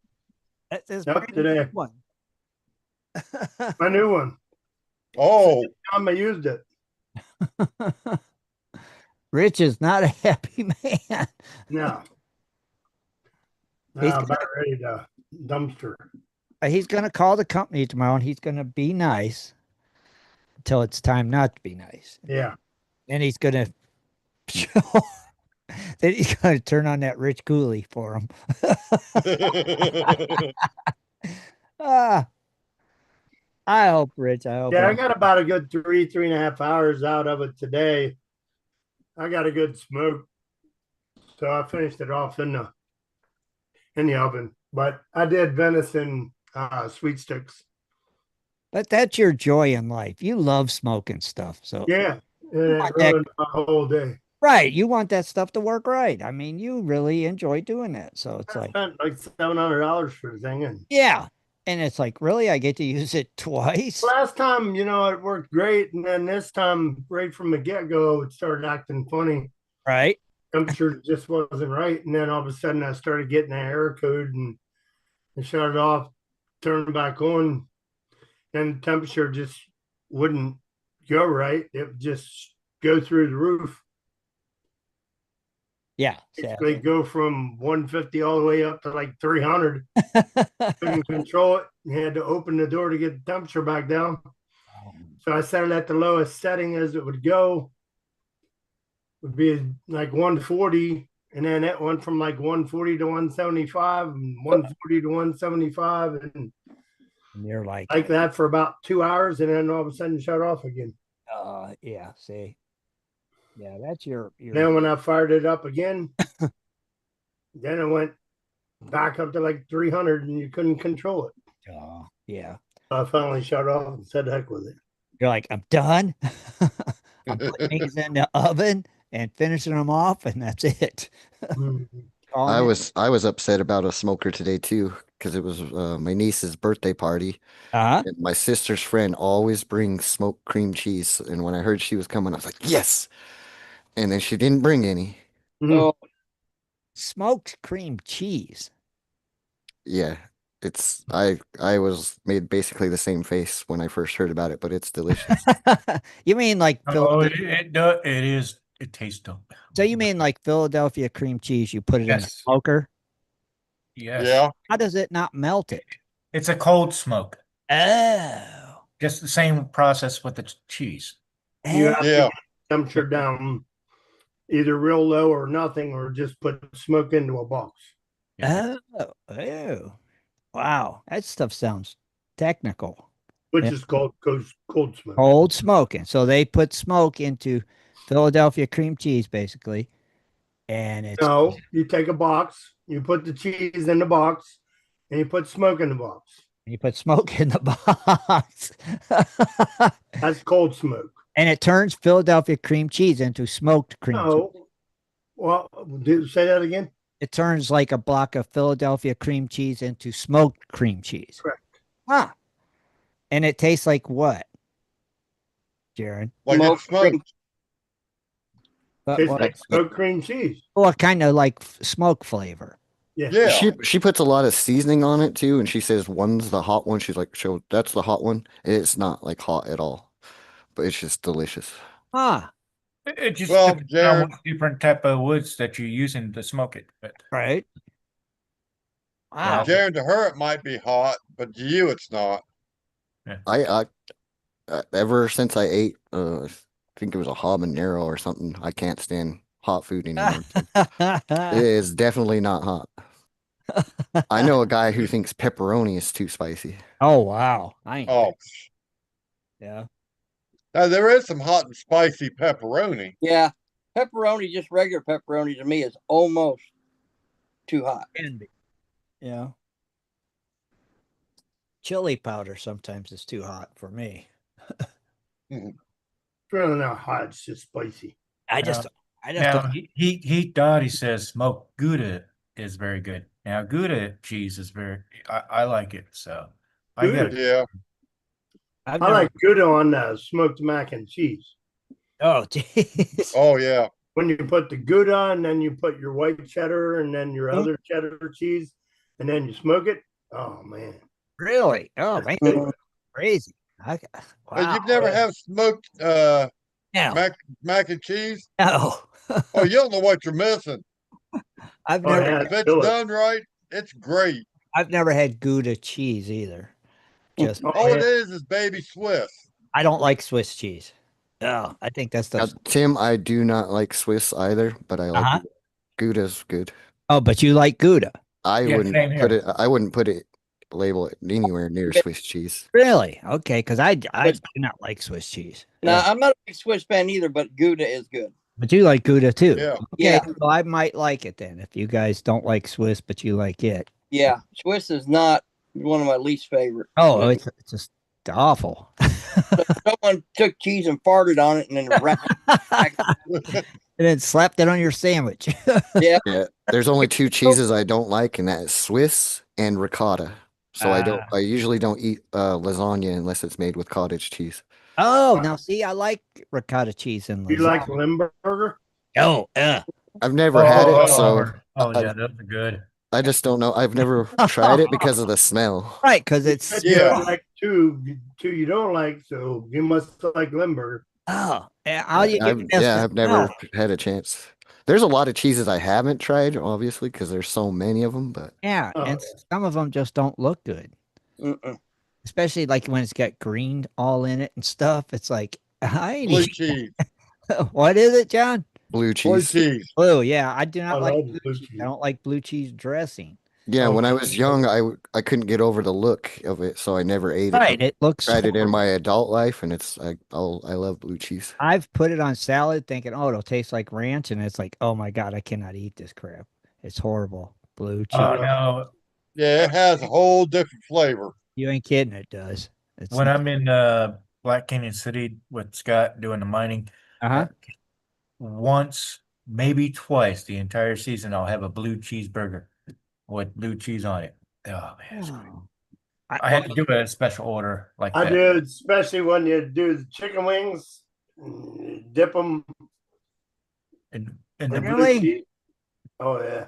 That's his Yep, brand new today. one. My new one. Oh, Time I used it. Rich is not a happy man. No. He's Now about ready to dumpster. he's gonna call the company tomorrow and he's gonna be nice until it's time not to be nice. Yeah. And he's gonna show then he's gonna turn on that Rich Cooley for him. Ah, I hope, Rich. I hope. Yeah, I got about a good 3.5 hours out of it today. I got a good smoke. So I finished it off in the oven. But I did venison sweet sticks. But that's your joy in life. You love smoking stuff. So Yeah. And it want that- ruined my whole day. right, you want that stuff to work right. I mean, you really enjoy doing that. So it's I like, spent like $700 for the thing. And yeah. And it's like, really, I get to use it twice. last time, it worked great. And then this time, right from the get-go, it started acting funny. Right. Temperature just wasn't right. And then all of a sudden I started getting an error code and shut it off, turned it back on, and the temperature just wouldn't go right. It would just go through the roof. Yeah. Basically go from 150 all the way up to like 300. Couldn't control it. You had to open the door to get the temperature back down. So I set it at the lowest setting as it would go. Would be like 140, and then it went from like 140 to 175 and 140 to 175 and you're like that for about 2 hours, and then all of a sudden shut off again. Yeah, see. Yeah, that's your Then when I fired it up again, then it went back up to like 300 and you couldn't control it. Yeah. I finally shut off and said heck with it. You're like, I'm done. I'm putting things in the oven and finishing them off, and that's it. I was upset about a smoker today too, because it was my niece's birthday party. And my sister's friend always brings smoked cream cheese. And when I heard she was coming, I was like, yes. And then she didn't bring any. Oh, Smoked cream cheese. Yeah. I was made basically the same face when I first heard about it, but it's delicious. You mean like it tastes dope. So you mean like Philadelphia cream cheese, you put it in a Yes. smoker? Yes. Yeah. How does it not melt it? It's a cold smoke. Oh. Just the same process with the cheese. You have to Yeah. get temperature down either real low or nothing, or just put smoke into a box. Oh. Wow. That stuff sounds technical. Which is called cold smoke. Cold smoking. So they put smoke into Philadelphia cream cheese, basically. And it's No, you take a box, you put the cheese in the box, and you put smoke in the box. you put smoke in the box. That's cold smoke. And it turns Philadelphia cream cheese into smoked cream cheese. No. Well, say that again. It turns like a block of Philadelphia cream cheese into smoked cream cheese. Correct. Huh. And it tastes like what, Jared? Like it's smoked. Tastes like smoked cream cheese. Well, kind of like smoke flavor. Yeah. She puts a lot of seasoning on it too, and she says one's the hot one. She's like, "So that's the hot one." It's not like hot at all, but it's just delicious. Huh. It just Well, depends on Jared, what different type of woods that you're using to smoke it. But Right. yeah, Wow. Jared, to her it might be hot, but to you it's not. yeah. I ever since I ate, I think it was a habanero or something. I can't stand hot food anymore. So it is definitely not hot. I know a guy who thinks pepperoni is too spicy. Oh wow. I ain't Oh, yeah. now there is some hot and spicy pepperoni. Yeah. Pepperoni, just regular pepperoni to me is almost too hot. Can be. Yeah. Chili powder sometimes is too hot for me. It's really not hot. It's just spicy. I Now, just I just now don't he thought he says smoked Gouda is very good. Now Gouda cheese is I like it. So I Gouda. got it. Yeah. I've I never like Gouda on smoked mac and cheese. oh jeez. Oh yeah. When you put the Gouda and then you put your white cheddar and then your other cheddar cheese and then you smoke it. Oh man. Really? Oh That's man, good. crazy. Wow. You've never had smoked No. mac and cheese? No. Oh, you don't know what you're missing. I've Oh never yeah, If it's kill it. done right, it's great. I've never had Gouda cheese either. Just Oh All it yeah. is baby Swiss. I don't like Swiss cheese. Oh, I think that Now, stuff's Tim, I do not like Swiss either, but I like uh-huh. Gouda's good. Oh, but you like Gouda. Yeah, same here. I wouldn't put it label it anywhere near Swiss cheese. Really? Okay, because I But do not like Swiss cheese. now I'm not a big Swiss fan either, but Gouda is good. But you like Gouda too. Yeah. Okay, Yeah. so I might like it then if you guys don't like Swiss, but you like it. Yeah. Swiss is not one of my least favorite. Oh, it's just awful. Someone took cheese and farted on it and then wrapped And then slapped it on your sandwich. Yeah. Yeah, there's only two cheeses I don't like, and that's Swiss and ricotta. So I usually don't eat lasagna unless it's made with cottage cheese. Oh, now see, I like ricotta cheese and You like lasagna. Limburger? Oh, I've never had it, so Yeah, those are good. I just don't know. I've never tried it because of the smell. right, because it's You Yeah. like two you don't like, so you must like Limburger. oh, all you get I've never had a chance. There's a lot of cheeses I haven't tried, obviously, because there's so many of them. But Yeah, and some of them just don't look good. Mm-mm. Especially like when it's got green all in it and stuff. It's like I ain't Blue eating. cheese. What is it, John? blue Blue cheese. cheese. Blue, yeah. I do I not like love blue blue cheese. cheese. I don't like blue cheese dressing. Yeah, when I was Okay. young, I couldn't get over the look of it, so I never ate it. Right, it looks Tried it in horrible. my adult life, and I love blue cheese. I've put it on salad thinking, oh, it'll taste like ranch, and it's like, oh my God, I cannot eat this crap. It's horrible. Blue cheese. No, Yeah, it has a whole different flavor. You ain't kidding, it does. It's when I'm in Black Canyon City with Scott doing the mining, uh-huh. once, maybe twice the entire season, I'll have a blue cheeseburger with blue cheese on it. Oh man, it's great. I had to do a special order like I that. do, especially when you do the chicken wings, dip them And in the blue Really? cheese. Oh yeah.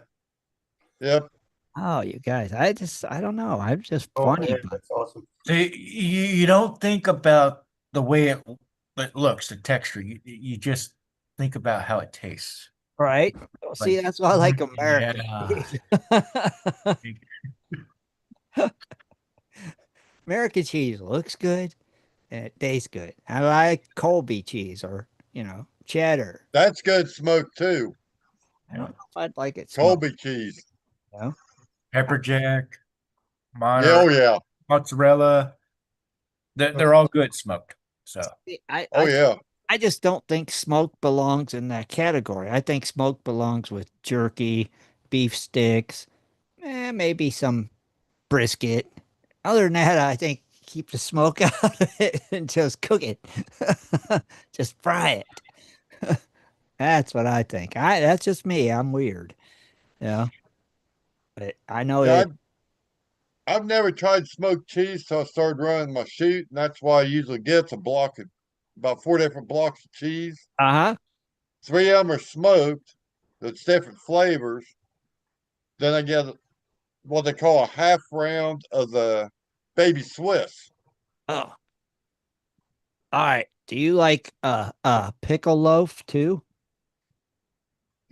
Yep. Oh, you guys, I don't know. I'm just Oh funny, man, but that's awesome. See, you don't think about the way it looks, the texture. You just think about how it tastes. right? See, Like, that's why I like American. yeah. American cheese looks good and it tastes good. I like Colby cheese or, cheddar. That's good smoked too. I don't know if I'd like it smoked. Colby cheese. Pepper jack, Yeah, Monterey, oh yeah. mozzarella. They're all good smoked. So Oh yeah. I just don't think smoke belongs in that category. I think smoke belongs with jerky, beef sticks, maybe some brisket. Other than that, I think keep the smoke out of it and just cook it. Just fry it. That's what I think. That's just me. I'm weird. Yeah. But I know Yeah, that. I've never tried smoked cheese till I started running my chute, and that's why I usually get about 4 different blocks of cheese. Uh-huh. 3 of them are smoked. That's different flavors. Then I get what they call a half round of the baby Swiss. Oh, all right. Do you like pickle loaf too?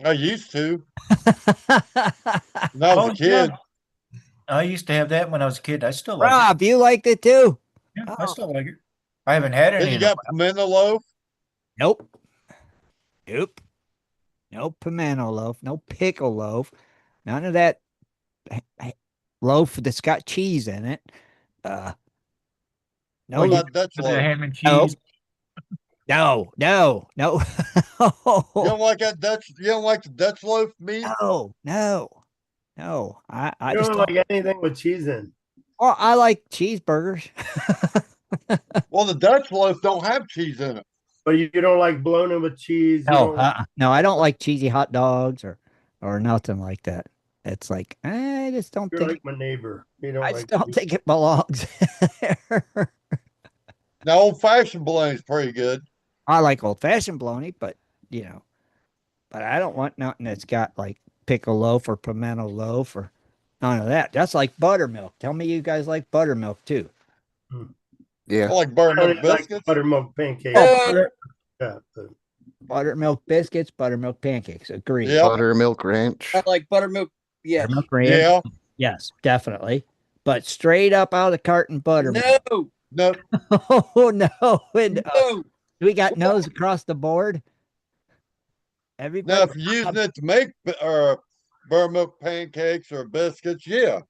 I used to when I was a Oh, yeah. kid. I used to have that when I was a kid. I still like it. Rob, you liked it too? Yeah, I Oh, still like it. I haven't had Then any you in a got while. pimento loaf. nope. Nope. No pimento loaf. No pickle loaf. None of that loaf that's got cheese in it. Uh, Oh, What no, you about Dutch put the loaf? ham and no, cheese. no. You don't like that Dutch? You don't like the Dutch loaf meat? No. I You just don't don't. like anything with cheese in. Well, I like cheeseburgers. Well, the Dutch loaf don't have cheese in it. But you don't like bologna with cheese. You No, don't like no, I don't like cheesy hot dogs or nothing like that. It's like I just don't you're think like my neighbor. You don't I just like don't cheese. think it belongs there. Now, old fashioned bologna is pretty good. I like old fashioned bologna, but but I don't want nothing that's got like pickle loaf or pimento loaf or none of that. That's like buttermilk. Tell me you guys like buttermilk too. Hmm. I Yeah. like I buttermilk only like biscuits. buttermilk pancakes. Oh, Yeah. Yeah, but buttermilk biscuits, buttermilk pancakes. Agreed. Yep. Buttermilk ranch. I like buttermilk. Yes. Buttermilk ranch. Yeah. Yes, definitely. But straight up out of the carton buttermilk. No. No. Oh no. And, No. we got nose across the board. Everybody. Now, if you're using it to make buttermilk pancakes or biscuits, yeah,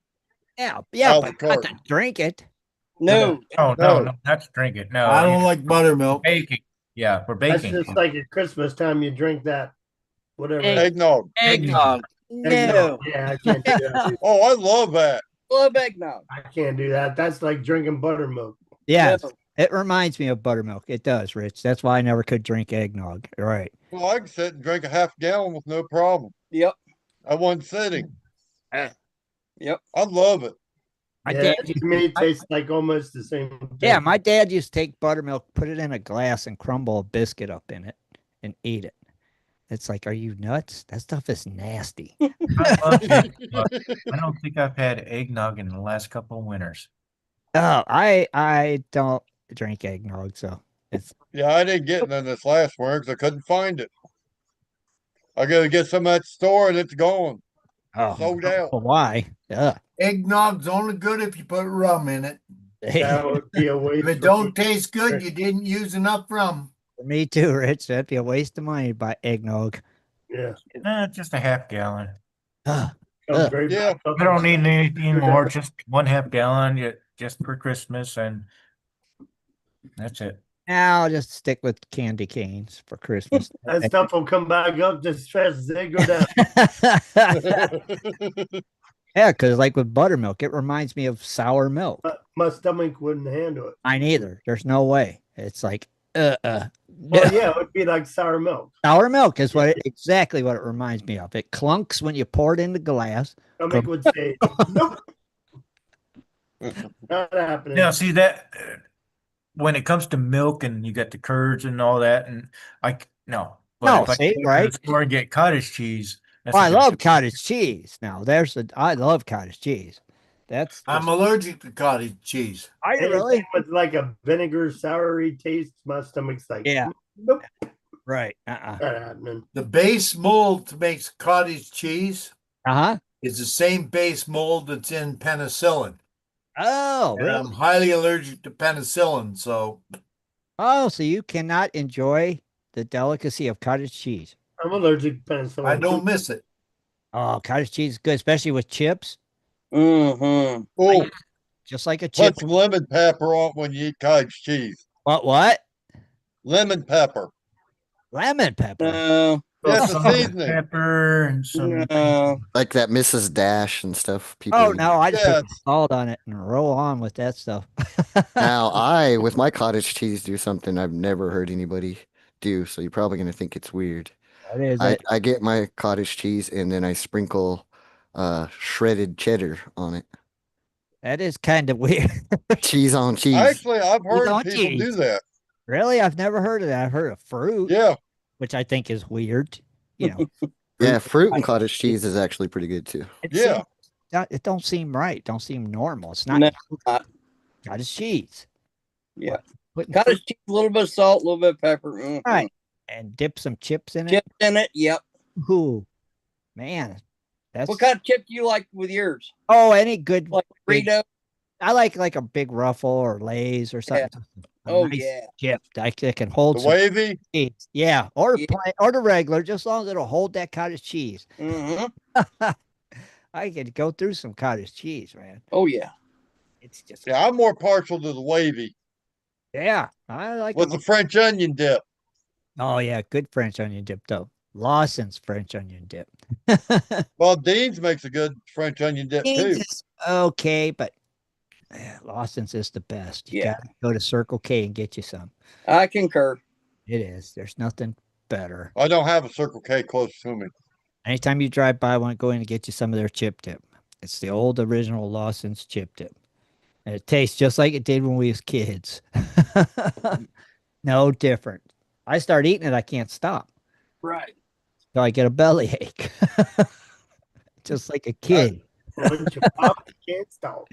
Yeah, out of but the not carton. to drink it. No. Oh, No. no, not to drink it. No, I don't like buttermilk. baking. Yeah, for that's baking. just like at Christmas time. You drink that, whatever. Egg- Eggnog. Eggnog. Eggnog. No. Yeah, I can't do that. Dude. Oh, I love that. Love eggnog. I can't do that. That's like drinking buttermilk. Yes. No. It reminds me of buttermilk. It does, Rich. That's why I never could drink eggnog. Right. Well, I can sit and drink a half gallon with no problem. Yep. I wasn't sitting. Yep. I love it. My Yeah, dad to used me, to- it tastes like almost the same thing. yeah, my dad used to take buttermilk, put it in a glass, and crumble a biscuit up in it and eat it. It's like, are you nuts? That stuff is nasty. I love eggnog. I don't think I've had eggnog in the last couple of winters. Oh, I don't drink eggnog, so it's Yeah, I didn't get none this last winter because I couldn't find it. I go to get some at the store and it's gone. Sold out. well, why? Ugh. Eggnog's only good if you put rum in it. That would be a waste. If it for don't me. taste good, you didn't use enough rum. Me too, Rich. That'd be a waste of money to buy eggnog. Yeah, Just a half gallon. Ugh. comes Ugh. right Yeah. back up. I don't need anything more. Just 1/2 gallon, just for Christmas, and that's it. Now I'll just stick with candy canes for Christmas. That stuff will come back up just as fast as they go down. Yeah, because like with buttermilk, it reminds me of sour milk. My stomach wouldn't handle it. I neither. There's no way. It's like Well, yeah, it would be like sour milk. sour milk is exactly what it reminds me of. It clunks when you pour it in the glass. Stomach would say, "Nope, not happening." Now, see that when it comes to milk and you got the curds and all that, and no. But No, if I see, go to right? the store and get cottage cheese, that's Well, I a love different- cottage cheese. Now, I love cottage cheese. That's I'm just, allergic to cottage cheese. are you Anything really? with like a vinegar, soury taste, my stomach's like, Yeah. nope, Right. not happening. The base mold to make cottage cheese Uh-huh. is the same base mold that's in penicillin. Oh, And really? I'm highly allergic to penicillin, so Oh, so you cannot enjoy the delicacy of cottage cheese. I'm allergic to penicillin. I don't miss it. Oh, cottage cheese is good, especially with chips. Mm-hmm. Oh, Just like a chip. put some lemon pepper on when you eat cottage cheese. What? Lemon pepper. Lemon pepper. No. That's a Some seasoning. pepper and some. No. Like that Mrs. Dash and stuff. People Oh eat. no, I just Yeah. put salt on it and roll on with that stuff. Now I, with my cottage cheese, do something I've never heard anybody do. So you're probably gonna think it's weird. That is I get my cottage cheese and then I sprinkle shredded cheddar on it. that is kind of weird. Cheese on cheese. Actually, I've heard on people do cheese. that. Really? I've never heard of that. I've heard of fruit, Yeah. which I think is weird. You know, Yeah, fruit and cottage cheese is actually pretty good too. Yeah. It don't seem right. Don't seem normal. It's No, not not. cottage cheese. Yeah. Putting fruit, Cottage cheese, a little bit of salt, a little bit of pepper. right, and dip some chips in it. Chips in it. Yep. Ooh, man, that's What kind of chip do you like with yours? any good Like big. Frito? I like a big Ruffle or Lay's or something. A Oh, nice yeah. chip that can hold The some wavy. cheese. Yeah, or Yeah. plain or the regular, just as long as it'll hold that cottage cheese. Mm-hmm. I could go through some cottage cheese, man. Oh, yeah. It's just Yeah, I'm more partial to the wavy yeah, I like with them. the French onion dip. Oh yeah, good French onion dip though. Lawson's French onion dip. Well, Dean's makes a good French onion dip Cane's too. is okay, but Lawson's is the best. You Yeah. gotta go to Circle K and get you some. I concur. It is. There's nothing better. I don't have a Circle K close to me. Anytime you drive by, I want to go in and get you some of their chip dip. It's the old original Lawson's chip dip. And it tastes just like it did when we was kids. No different. I start eating it, I can't stop. Right. So I get a bellyache. Just like a kid. Once you pop, you can't stop.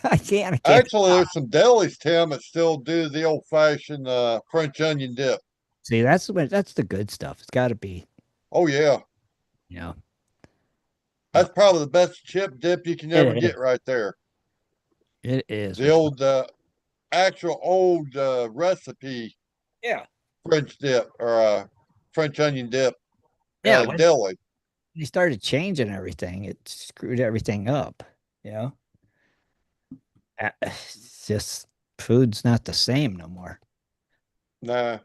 I can't. Actually, there's some delis, Tim, that still do the old fashioned French onion dip. See, that's the good stuff. It's got to be, Oh yeah, you know. that's probably the best chip dip you can It ever is. get right there. It is. The old, actual old recipe Yeah. French dip or French onion dip Yeah. at a When deli. they started changing everything, it screwed everything up. You know, it's just food's not the same no more. Nah,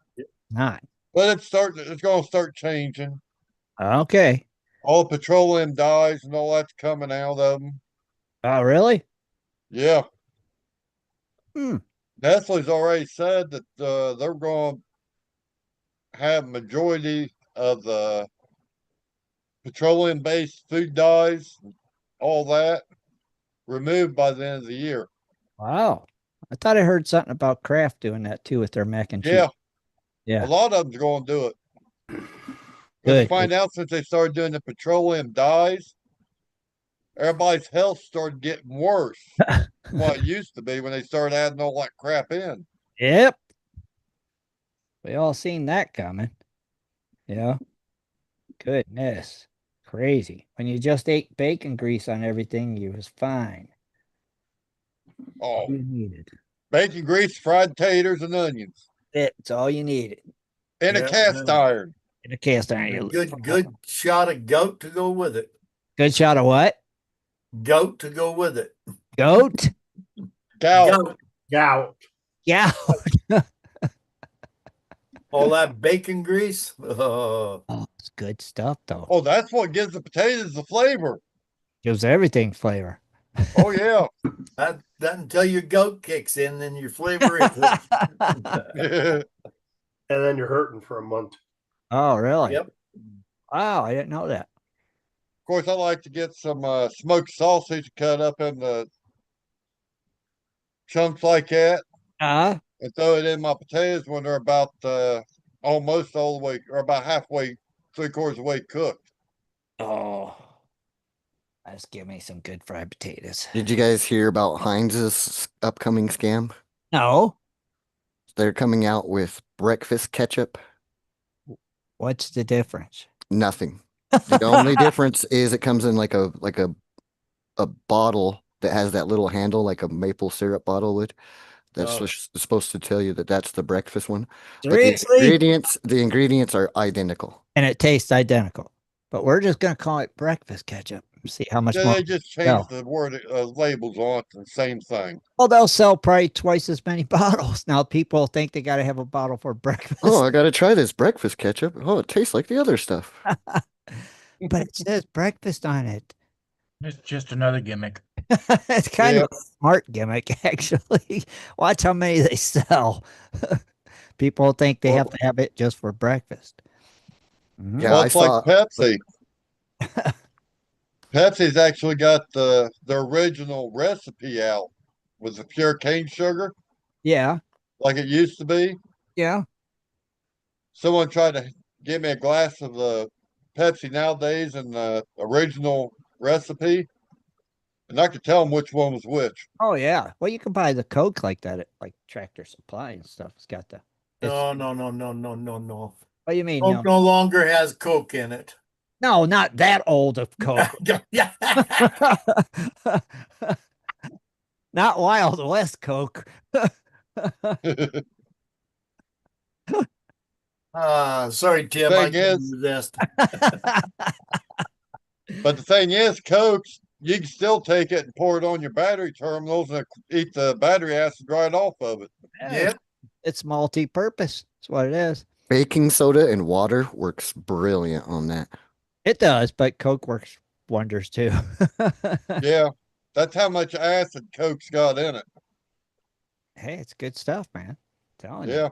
Not. but it's going to start changing. Okay. All the petroleum dyes and all that's coming out of them. Oh, really? Yeah. Hmm. Nestle's already said that they're going to have majority of the petroleum-based food dyes, all that, removed by the end of the year. Wow. I thought I heard something about Kraft doing that too with their mac and cheese. Yeah, a Yeah. lot of them's going to do it. Because Good. you find out since they started doing the petroleum dyes, everybody's health started getting worse than what it used to be when they started adding all that crap in. Yep. We all seen that coming. Yeah. Goodness. Crazy. When you just ate bacon grease on everything, you was fine. All Oh, you needed. bacon grease, fried taters, and onions It's all you needed. in a Yeah, cast yeah. iron. In a cast And a iron. good shot of goat to go with it. Good shot of what? Goat to go with it. Goat? Gout. Gout. Yeah. All that bacon grease. Oh, Oh, it's good stuff though. Oh, that's what gives the potatoes the flavor. Gives everything flavor. Oh yeah. that until your goat kicks in, then your flavor is. Of And then you're hurting for a month. Oh, really? Yep. Wow, I didn't know that. course, I like to get some smoked sausage cut up into chunks like that Uh, and throw it in my potatoes when they're about almost all the way or about halfway, 3/4 of the way cooked. oh. Just give me some good fried potatoes. Did you guys hear about Heinz's upcoming scam? No. They're coming out with breakfast ketchup. What's the difference? Nothing. The only difference is it comes in like a bottle that has that little handle like a maple syrup bottle would. That's supposed to tell you that that's the breakfast one. But Seriously? the ingredients are identical. And it tastes identical. But we're just gonna call it breakfast ketchup. See how much Yeah, more. they just changed the word labels on it, the same thing. Well, they'll sell probably twice as many bottles. Now people think they got to have a bottle for breakfast. Oh, I got to try this breakfast ketchup. Oh, it tastes like the other stuff. But it says breakfast on it. It's just another gimmick. It's kind of a smart gimmick, actually. Watch how many they sell. People think they have to have it just for breakfast. Mhm. Yeah, Well, I it's like saw Pepsi. Pepsi's actually got the original recipe out with the pure cane sugar, Yeah. like it used to be. Yeah. Someone tried to give me a glass of the Pepsi nowadays and the original recipe, and I could tell them which one was which. Oh yeah. Well, you can buy the Coke like that at like Tractor Supply and stuff. It's got the. It's. No, no, no, no, no, no, no. What do you mean? Coke No. no longer has Coke in it. No, not that old of Coke. Yeah. Not Wild West Coke. Sorry, Tim. I Thing couldn't is, resist. but the thing is, Cokes, you can still take it and pour it on your battery terminals and eat the battery acid right off of it. Yeah. It's multi-purpose. That's what it is. Baking soda and water works brilliant on that. It does, but Coke works wonders too. Yeah, that's how much acid Coke's got in it. Hey, it's good stuff, man. Telling Yeah. you.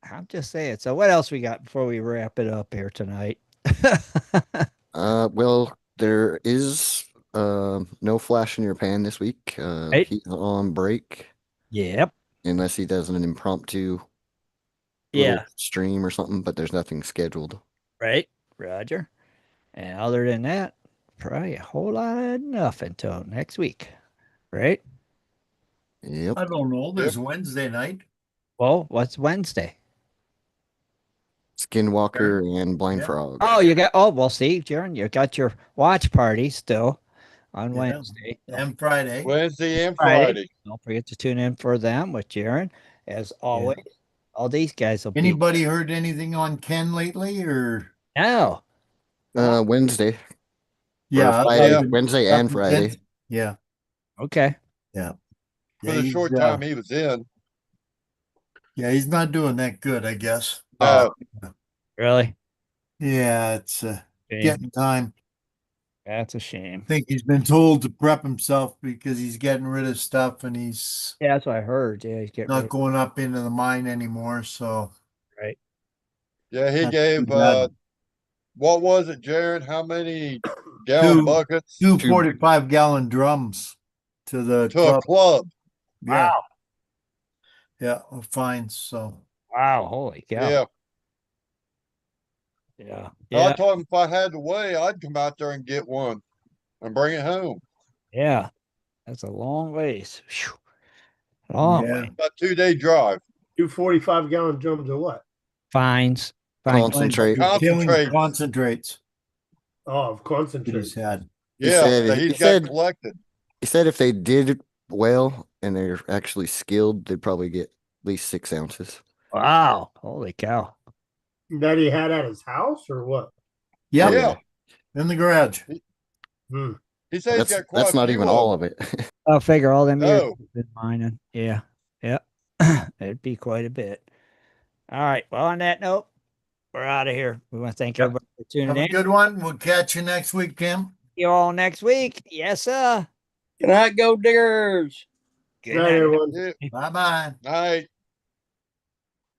I'm just saying. So what else we got before we wrap it up here tonight? Well, there is no flash in your pan this week. Right. He's on break Yep. unless he does an impromptu Yeah. little stream or something, but there's nothing scheduled. Right. Roger. And other than that, probably a whole lot of nothing till next week. Right? Yep. I don't know. There's Wednesday night. Well, what's Wednesday? Skinwalker and Blind Yeah. Frog. Oh, you got well, see, Jaron, you got your watch party still on Yeah. Wednesday. And Friday. Wednesday and Friday. Don't forget to tune in for them with Jaron. As always, all these guys will Anybody heard anything on Ken lately or No. Wednesday. yeah, Friday, yeah. Wednesday and Friday. Yeah. Okay. Yeah. For the short time he was in. Yeah, he's not doing that good, I guess. No. Really? Yeah, it's getting time. That's a shame. I think he's been told to prep himself because he's getting rid of stuff and he's Yeah, that's what I heard. Yeah, he's getting not going up into the mine anymore. So right. Yeah, he That's gave too bad. what was it, Jared? How many gallon buckets? Two 45-gallon drums to the To a club. Yeah. Wow. Yeah, fines. So Wow, holy cow. Yeah. Yeah. I told him if I had to weigh, I'd come out there and get one and bring it home. Yeah. That's a long ways. Whew. Long way. About 2-day drive. 245-gallon drums of what? Fines. Concentrate. Concentrates. Oh, of concentrate. He's had. Yeah, that he's got collected. He said if they did well and they're actually skilled, they'd probably get at least 6 ounces. Wow. Holy cow. That he had at his house or what? Yep. Yeah. In the garage. He said he's got quite that's not a few even all of it. I'll figure all them years No. he's been mining. Yeah. Yeah. It'd be quite a bit. All right. Well, on that note, we're out of here. We want to thank everybody for tuning Have in. a good one. We'll catch you next week, Tim. See you all next week. Yes, sir. Good night, Go Diggers. Good Night, night. everyone. Bye-bye. Night.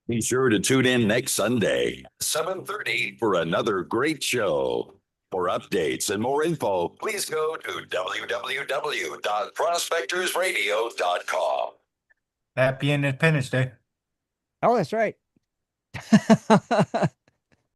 Be sure to tune in next Sunday, 7:30 for another great show. For updates and more info, please go to www.prospectorsradio.com. Happy Independence Day. Oh, that's right.